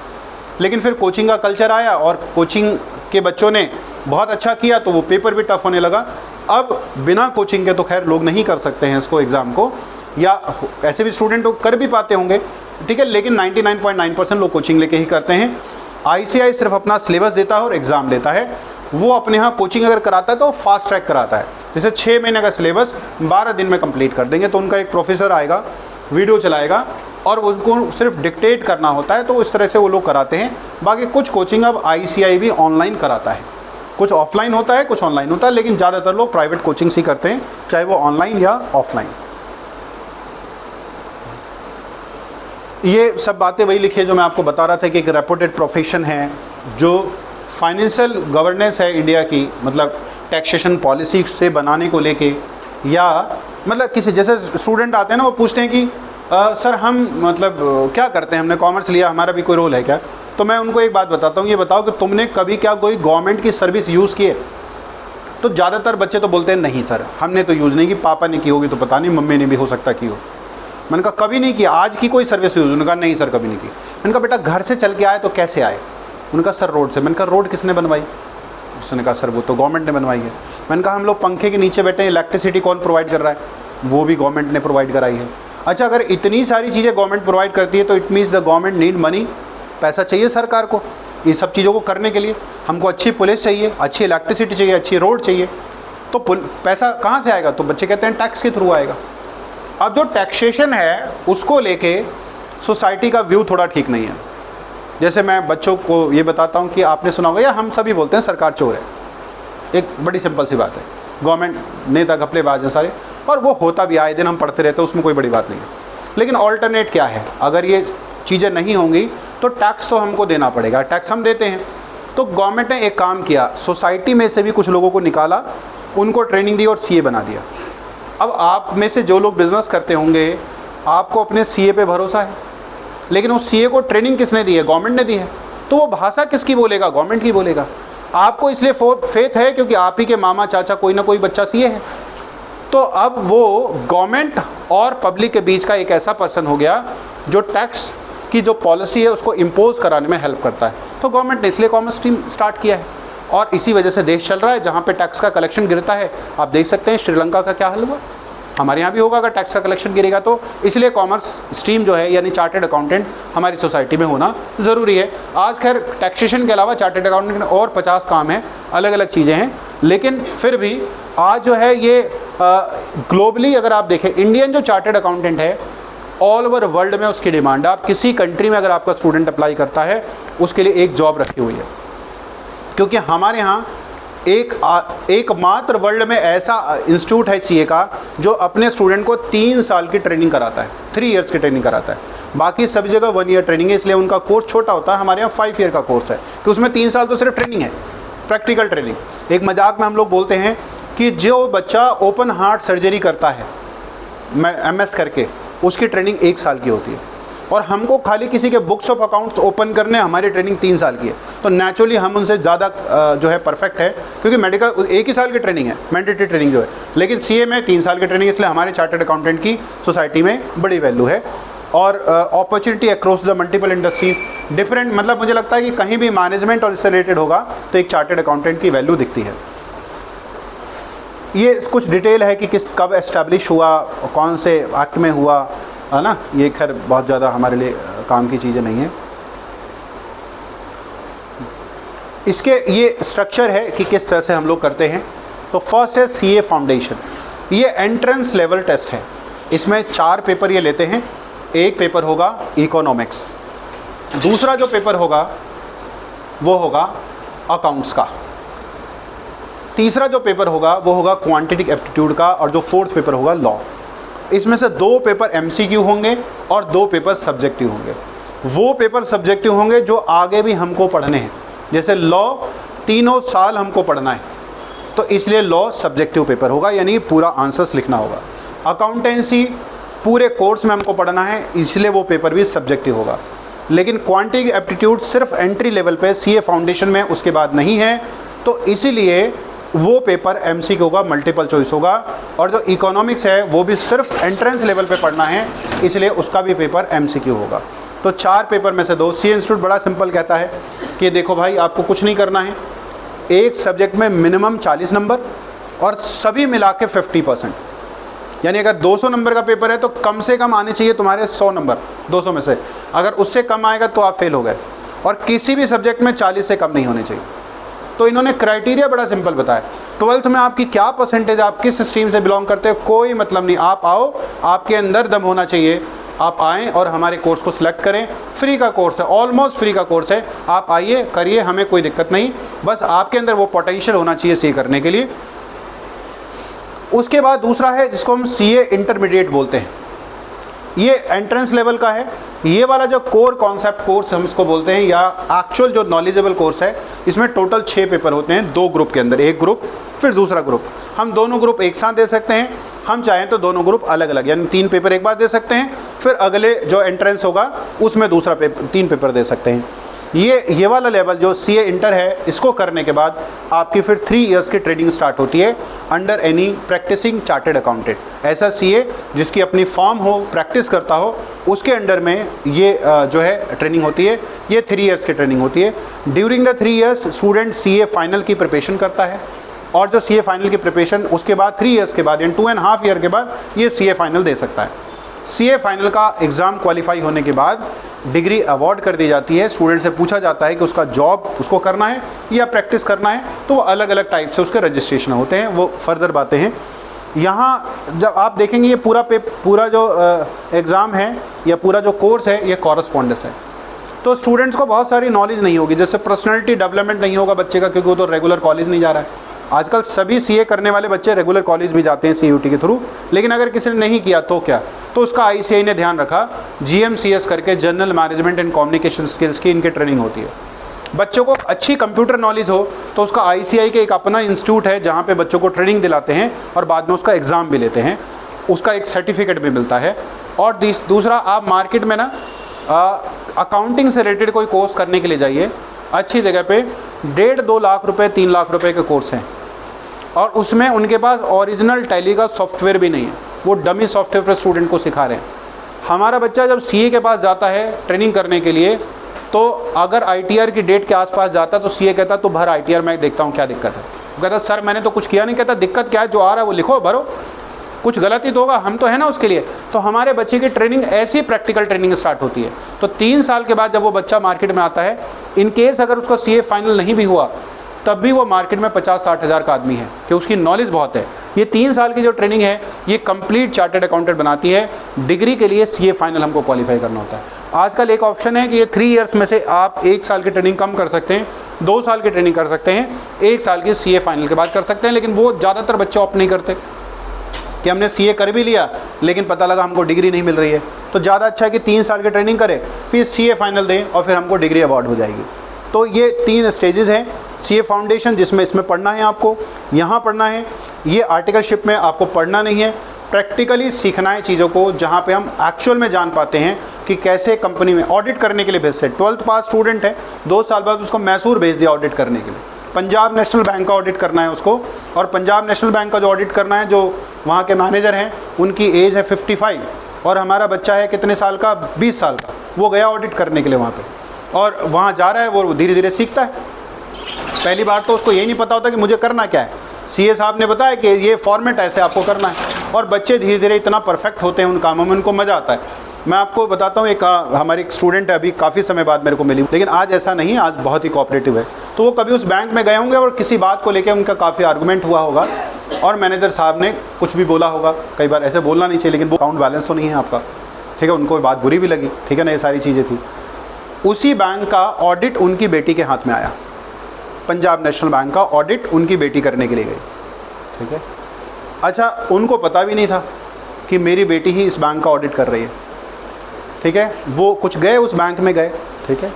Speaker 1: लेकिन फिर कोचिंग का कल्चर आया और कोचिंग के बच्चों ने बहुत अच्छा किया तो वो पेपर भी टफ होने लगा। अब बिना कोचिंग के तो खैर लोग नहीं कर सकते हैं इसको एग्ज़ाम को, या ऐसे भी स्टूडेंट कर भी पाते होंगे, ठीक है, लेकिन 99.9% लोग कोचिंग लेके ही करते हैं। ICAI सिर्फ अपना सिलेबस देता है और एग्ज़ाम लेता है। वो अपने यहाँ कोचिंग अगर कराता है तो फास्ट ट्रैक कराता है, जैसे 6 महीने का सिलेबस 12 दिन में कंप्लीट कर देंगे। तो उनका एक प्रोफेसर आएगा, वीडियो चलाएगा और उनको सिर्फ डिक्टेट करना होता है, तो इस तरह से वो लोग कराते हैं। बाकी कुछ कोचिंग अब ICAI भी ऑनलाइन कराता है, कुछ ऑफलाइन होता है कुछ ऑनलाइन होता है, लेकिन ज़्यादातर लोग प्राइवेट कोचिंग्स ही करते हैं, चाहे वो ऑनलाइन या ऑफलाइन। ये सब बातें वही लिखी है जो मैं आपको बता रहा था कि एक रेपुटेड प्रोफेशन है, जो फाइनेंशियल गवर्नेंस है इंडिया की, मतलब टैक्सेशन पॉलिसी से बनाने को लेके, या मतलब किसी जैसे स्टूडेंट आते हैं ना वो पूछते हैं कि सर हम मतलब क्या करते हैं, हमने कॉमर्स लिया, हमारा भी कोई रोल है क्या? तो मैं उनको एक बात बताता हूँ, ये बताओ कि तुमने कभी क्या कोई गवर्नमेंट की सर्विस यूज़ की है? तो ज़्यादातर बच्चे तो बोलते हैं नहीं सर हमने तो यूज़ नहीं की, पापा ने की होगी तो पता नहीं, मम्मी ने भी हो सकता की हो। मैंने कहा कभी नहीं किया आज की कोई सर्विस यूज़? उन्होंने कहा नहीं सर कभी नहीं की। मैंने कहा बेटा घर से चल के आए तो कैसे आए? उन्होंने कहा सर रोड से। मैंने कहा रोड किसने बनवाई? उसने कहा सर वो तो गवर्नमेंट ने बनवाई है। मैंने कहा हम लोग पंखे के नीचे बैठे हैं, इलेक्ट्रिसिटी कौन प्रोवाइड कर रहा है? वो भी गवर्नमेंट ने प्रोवाइड कराई है। अच्छा अगर इतनी सारी चीज़ें गवर्नमेंट प्रोवाइड करती है तो it means the government need money, पैसा चाहिए सरकार को ये सब चीज़ों को करने के लिए। हमको अच्छी पुलिस चाहिए, अच्छी इलेक्ट्रिसिटी चाहिए, अच्छी रोड चाहिए, तो पैसा कहाँ से आएगा? तो बच्चे कहते हैं टैक्स के थ्रू आएगा। अब जो टैक्सेशन है उसको लेके सोसाइटी का व्यू थोड़ा ठीक नहीं है। जैसे मैं बच्चों को ये बताता हूँ कि आपने सुना होगा या हम सभी बोलते हैं सरकार चोर है, एक बड़ी सिंपल सी बात है। गवर्नमेंट नेता घपलेबाज हैं सारे, और वो होता भी आए दिन हम पढ़ते रहते हैं, उसमें कोई बड़ी बात नहीं है। लेकिन ऑल्टरनेट क्या है? अगर ये चीज़ें नहीं होंगी तो टैक्स तो हमको देना पड़ेगा, टैक्स हम देते हैं। तो गवर्नमेंट ने एक काम किया, सोसाइटी में से भी कुछ लोगों को निकाला, उनको ट्रेनिंग दी और CA बना दिया। अब आप में से जो लोग बिज़नेस करते होंगे आपको अपने CA पे भरोसा है, लेकिन उस CA को ट्रेनिंग किसने दी है? गवर्नमेंट ने दी है। तो वो भाषा किसकी बोलेगा? गवर्नमेंट की बोलेगा। आपको इसलिए फेथ है क्योंकि आप ही के मामा चाचा कोई ना कोई बच्चा CA है। तो अब वो गवर्नमेंट और पब्लिक के बीच का एक ऐसा पर्सन हो गया जो टैक्स की जो पॉलिसी है उसको इम्पोज कराने में हेल्प करता है। तो गवर्नमेंट ने इसलिए कॉमर्स स्ट्रीम स्टार्ट किया है और इसी वजह से देश चल रहा है। जहाँ पे टैक्स का कलेक्शन गिरता है आप देख सकते हैं श्रीलंका का क्या हाल हुआ, हमारे यहाँ भी होगा अगर टैक्स का कलेक्शन गिरेगा। तो इसलिए कॉमर्स स्ट्रीम जो है यानी चार्टर्ड अकाउंटेंट हमारी सोसाइटी में होना ज़रूरी है। आज खैर टैक्सेशन के अलावा चार्टर्ड अकाउंटेंट और 50 काम हैं, अलग अलग चीज़ें हैं, लेकिन फिर भी आज जो है ये ग्लोबली अगर आप देखें इंडियन जो चार्टर्ड अकाउंटेंट है ऑल ओवर वर्ल्ड में उसकी डिमांड है। आप किसी कंट्री में अगर आपका स्टूडेंट अप्लाई करता है उसके लिए एक जॉब रखी हुई है, क्योंकि हमारे यहाँ एकमात्र वर्ल्ड में ऐसा इंस्टीट्यूट है CA का जो अपने स्टूडेंट को 3 साल की ट्रेनिंग कराता है, 3 इयर्स की ट्रेनिंग कराता है। बाकी सभी जगह 1 ईयर ट्रेनिंग है, इसलिए उनका कोर्स छोटा होता है। हमारे यहाँ 5 ईयर का कोर्स है कि उसमें 3 साल तो सिर्फ ट्रेनिंग है, प्रैक्टिकल ट्रेनिंग। एक मजाक में हम लोग बोलते हैं कि जो बच्चा ओपन हार्ट सर्जरी करता है MS करके, उसकी ट्रेनिंग 1 साल की होती है, और हमको खाली किसी के बुक्स ऑफ अकाउंट्स ओपन करने हमारी ट्रेनिंग 3 साल की है। तो नेचुरली हम उनसे ज़्यादा जो है परफेक्ट है, क्योंकि मेडिकल 1 ही साल की ट्रेनिंग है, मैंडेटरी ट्रेनिंग जो है, लेकिन CA में 3 साल की ट्रेनिंग, इसलिए हमारे चार्टर्ड अकाउंटेंट की सोसाइटी में बड़ी वैल्यू है। और opportunity across the multiple industries different, मतलब मुझे लगता है कि कहीं भी मैनेजमेंट और इससे रिलेटेड होगा तो एक चार्टर्ड अकाउंटेंट की वैल्यू दिखती है। ये कुछ डिटेल है कि कब एस्टैब्लिश हुआ, कौन से एक्ट में हुआ, है ना। ये खैर बहुत ज़्यादा हमारे लिए काम की चीज़ें नहीं है। इसके ये स्ट्रक्चर है कि किस तरह से हम लोग करते हैं। तो फर्स्ट है CA फाउंडेशन, ये एंट्रेंस लेवल टेस्ट है। इसमें 4 पेपर ये लेते हैं। एक पेपर होगा इकोनॉमिक्स, दूसरा जो पेपर होगा वो होगा अकाउंट्स का, तीसरा जो पेपर होगा वो होगा क्वांटिटेटिव एप्टीट्यूड का, और जो 4th पेपर होगा लॉ। इसमें से 2 पेपर MCQ होंगे और 2 पेपर सब्जेक्टिव होंगे। वो पेपर सब्जेक्टिव होंगे जो आगे भी हमको पढ़ने हैं, जैसे लॉ 3 साल हमको पढ़ना है तो इसलिए लॉ सब्जेक्टिव पेपर होगा, यानी पूरा आंसर्स लिखना होगा। अकाउंटेंसी पूरे कोर्स में हमको पढ़ना है, इसलिए वो पेपर भी सब्जेक्टिव होगा। लेकिन क्वांटिटेटिव एप्टीट्यूड सिर्फ एंट्री लेवल पे CA फाउंडेशन में, उसके बाद नहीं है। तो इसीलिए वो पेपर MCQ होगा, मल्टीपल चॉइस होगा। और जो इकोनॉमिक्स है वो भी सिर्फ एंट्रेंस लेवल पे पढ़ना है, इसलिए उसका भी पेपर MCQ होगा। तो 4 पेपर में से 2। सी इंस्टीट्यूट बड़ा सिंपल कहता है कि देखो भाई आपको कुछ नहीं करना है, एक सब्जेक्ट में मिनिमम 40 नंबर और सभी मिला के 50%, यानी अगर 200 नंबर का पेपर है तो कम से कम आने चाहिए तुम्हारे 100 नंबर 200 में से, अगर उससे कम आएगा तो आप फेल हो गए, और किसी भी सब्जेक्ट में 40 से कम नहीं होने चाहिए। तो इन्होंने क्राइटेरिया बड़ा सिंपल बताया। 12th में आपकी क्या परसेंटेज, आप किस स्ट्रीम से बिलोंग करते हो, कोई मतलब नहीं, आप आओ, आपके अंदर दम होना चाहिए, आप आएँ और हमारे कोर्स को सिलेक्ट करें। फ्री का कोर्स है, ऑलमोस्ट फ्री का कोर्स है, आप आइए करिए, हमें कोई दिक्कत नहीं, बस आपके अंदर वो पोटेंशियल होना चाहिए सी करने के लिए। उसके बाद दूसरा है जिसको हम CA इंटरमीडिएट बोलते हैं, ये एंट्रेंस लेवल का है। ये वाला जो कोर कॉन्सेप्ट कोर्स हम इसको बोलते हैं, या एक्चुअल जो नॉलेजेबल कोर्स है, इसमें टोटल 6 पेपर होते हैं, 2 ग्रुप के अंदर, एक ग्रुप फिर दूसरा ग्रुप। हम दोनों ग्रुप एक साथ दे सकते हैं, हम चाहें तो दोनों ग्रुप अलग अलग, यानी 3 पेपर एक बार दे सकते हैं, फिर अगले जो एंट्रेंस होगा उसमें दूसरा पेपर 3 पेपर दे सकते हैं। ये वाला लेवल जो CA इंटर है, इसको करने के बाद आपकी फिर 3 इयर्स की ट्रेनिंग स्टार्ट होती है under any practicing chartered accountant. ऐसा CA जिसकी अपनी फॉर्म हो, प्रैक्टिस करता हो, उसके अंडर में ये जो है ट्रेनिंग होती है। ये 3 इयर्स की ट्रेनिंग होती है। During the 3 years student CA final की प्रिपरेशन करता है, और जो CA फाइनल की प्रिपरेशन उसके बाद 3 इयर्स के बाद यानी 2.5 ईयर के बाद ये CA फाइनल दे सकता है। CA फाइनल का एग्ज़ाम क्वालिफाई होने के बाद डिग्री अवार्ड कर दी जाती है। स्टूडेंट से पूछा जाता है कि उसका जॉब उसको करना है या प्रैक्टिस करना है, तो वो अलग अलग टाइप से उसके रजिस्ट्रेशन होते हैं, वो फर्दर बातें हैं। यहाँ जब आप देखेंगे ये पूरा जो एग्ज़ाम है या पूरा जो कोर्स है, ये कॉरस्पॉन्डेंस है। तो स्टूडेंट्स को बहुत सारी नॉलेज नहीं होगी, जैसे पर्सनैलिटी डेवलपमेंट नहीं होगा बच्चे का, क्योंकि वो तो रेगुलर कॉलेज नहीं जा रहा है। आजकल सभी CA करने वाले बच्चे रेगुलर कॉलेज भी जाते हैं CUT के थ्रू, लेकिन अगर किसी ने नहीं किया तो क्या, तो उसका ICAI ने ध्यान रखा, GMCS करके general management and communication skills की इनकी ट्रेनिंग होती है। बच्चों को अच्छी कंप्यूटर नॉलेज हो तो उसका ICAI के एक अपना इंस्टीट्यूट है जहाँ पे बच्चों को ट्रेनिंग दिलाते हैं और बाद में उसका एग्ज़ाम भी लेते हैं, उसका एक सर्टिफिकेट भी मिलता है। और दूसरा, आप मार्केट में ना अकाउंटिंग से रिलेटेड कोई कोर्स करने के लिए जाइए, अच्छी जगह पे 1.5-2 लाख रुपए 3 लाख रुपए के कोर्स हैं, और उसमें उनके पास ओरिजिनल टैली का सॉफ्टवेयर भी नहीं है, वो डमी सॉफ्टवेयर पर स्टूडेंट को सिखा रहे हैं। हमारा बच्चा जब CA के पास जाता है ट्रेनिंग करने के लिए, तो अगर ITR की डेट के आसपास जाता तो CA कहता तो भर ITR, मैं देखता हूँ क्या दिक्कत है। वो कहता सर मैंने तो कुछ किया नहीं। कहता दिक्कत क्या है, जो आ रहा है वो लिखो, भरो, कुछ गलती तो होगा, हम तो है ना उसके लिए। तो हमारे बच्चे की ट्रेनिंग ऐसी प्रैक्टिकल ट्रेनिंग स्टार्ट होती है। तो 3 साल के बाद जब वो बच्चा मार्केट में आता है, इन केस अगर उसका CA फाइनल नहीं भी हुआ, तब भी वो मार्केट में 50-60 हज़ार का आदमी है, कि उसकी नॉलेज बहुत है। ये 3 साल की जो ट्रेनिंग है, ये कंप्लीट चार्टर्ड अकाउंटेंट बनाती है। डिग्री के लिए CA फाइनल हमको क्वालिफाई करना होता है। आजकल एक ऑप्शन है कि ये 3 इयर्स में से आप 1 साल की ट्रेनिंग कम कर सकते हैं, 2 साल की ट्रेनिंग कर सकते हैं, 1 साल की CA फाइनल के बाद कर सकते हैं, लेकिन वो ज़्यादातर बच्चे ऑप्ट नहीं करते कि हमने CA कर भी लिया लेकिन पता लगा हमको डिग्री नहीं मिल रही है। तो ज़्यादा अच्छा है कि 3 साल की ट्रेनिंग करें, फिर CA फाइनल दें और फिर हमको डिग्री अवार्ड हो जाएगी। तो ये 3 स्टेजेस हैं। CA फाउंडेशन जिसमें इसमें पढ़ना है आपको, यहाँ पढ़ना है, ये आर्टिकलशिप में आपको पढ़ना नहीं है, प्रैक्टिकली सीखना है चीज़ों को, जहाँ पे हम एक्चुअल में जान पाते हैं कि कैसे कंपनी में ऑडिट करने के लिए भेज से 12th पास स्टूडेंट है, 2 साल बाद उसको मैसूर भेज दिया ऑडिट करने के लिए, पंजाब नेशनल बैंक का ऑडिट करना है उसको। और पंजाब नेशनल बैंक का जो ऑडिट करना है, जो वहाँ के मैनेजर हैं उनकी एज है 55 और हमारा बच्चा है कितने साल का, 20 साल का, वो गया ऑडिट करने के लिए वहाँ पे, और वहाँ जा रहा है, वो धीरे धीरे सीखता है। पहली बार तो उसको यही नहीं पता होता कि मुझे करना क्या है। CA साहब ने बताया कि ये फॉर्मेट ऐसे आपको करना है, और बच्चे धीरे धीरे इतना परफेक्ट होते हैं उन कामों में, उनको मज़ा आता है। मैं आपको बताता हूँ, एक हमारी एक स्टूडेंट है, अभी काफ़ी समय बाद मेरे को मिली, लेकिन आज ऐसा नहीं, आज बहुत ही कोऑपरेटिव है। तो वो कभी उस बैंक में गए होंगे और किसी बात को लेकर उनका काफ़ी आर्गूमेंट हुआ होगा, और मैनेजर साहब ने कुछ भी बोला होगा, कई बार ऐसे बोलना नहीं चाहिए, लेकिन वो अकाउंट बैलेंस तो नहीं है आपका, ठीक है, उनको बात बुरी भी लगी, ठीक है ना, ये सारी चीज़ें थी। उसी बैंक का ऑडिट उनकी बेटी के हाथ में आया, पंजाब नेशनल बैंक का ऑडिट उनकी बेटी करने के लिए गई, ठीक है। अच्छा, उनको पता भी नहीं था कि मेरी बेटी ही इस बैंक का ऑडिट कर रही है, ठीक है। वो कुछ गए, उस बैंक में गए, ठीक है,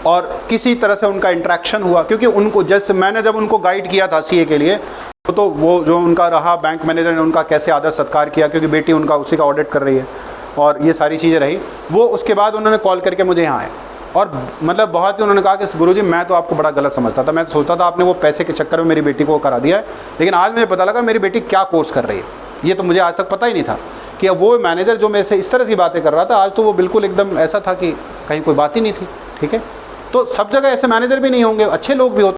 Speaker 1: और किसी तरह से उनका इंटरेक्शन हुआ, क्योंकि उनको जैसे मैंने जब उनको गाइड किया था CA के लिए, तो वो जो उनका रहा, बैंक मैनेजर ने उनका कैसे आदर सत्कार किया, क्योंकि बेटी उनका उसी का ऑडिट कर रही है, और ये सारी चीज़ें रही। वो उसके बाद उन्होंने कॉल करके मुझे यहाँ आए, और मतलब बहुत ही उन्होंने कहा कि गुरुजी मैं तो आपको बड़ा गलत समझता था, मैं तो सोचता था आपने वो पैसे के चक्कर में मेरी बेटी को करा दिया है, लेकिन आज मुझे पता लगा मेरी बेटी क्या कोर्स कर रही है, ये तो मुझे आज तक पता ही नहीं था कि अब वो मैनेजर जो मेरे से इस तरह की बातें कर रहा था, आज तो वो बिल्कुल एकदम ऐसा था कि कहीं कोई बात ही नहीं थी। ठीक है, तो सब जगह ऐसे मैनेजर भी नहीं होंगे, अच्छे लोग भी होते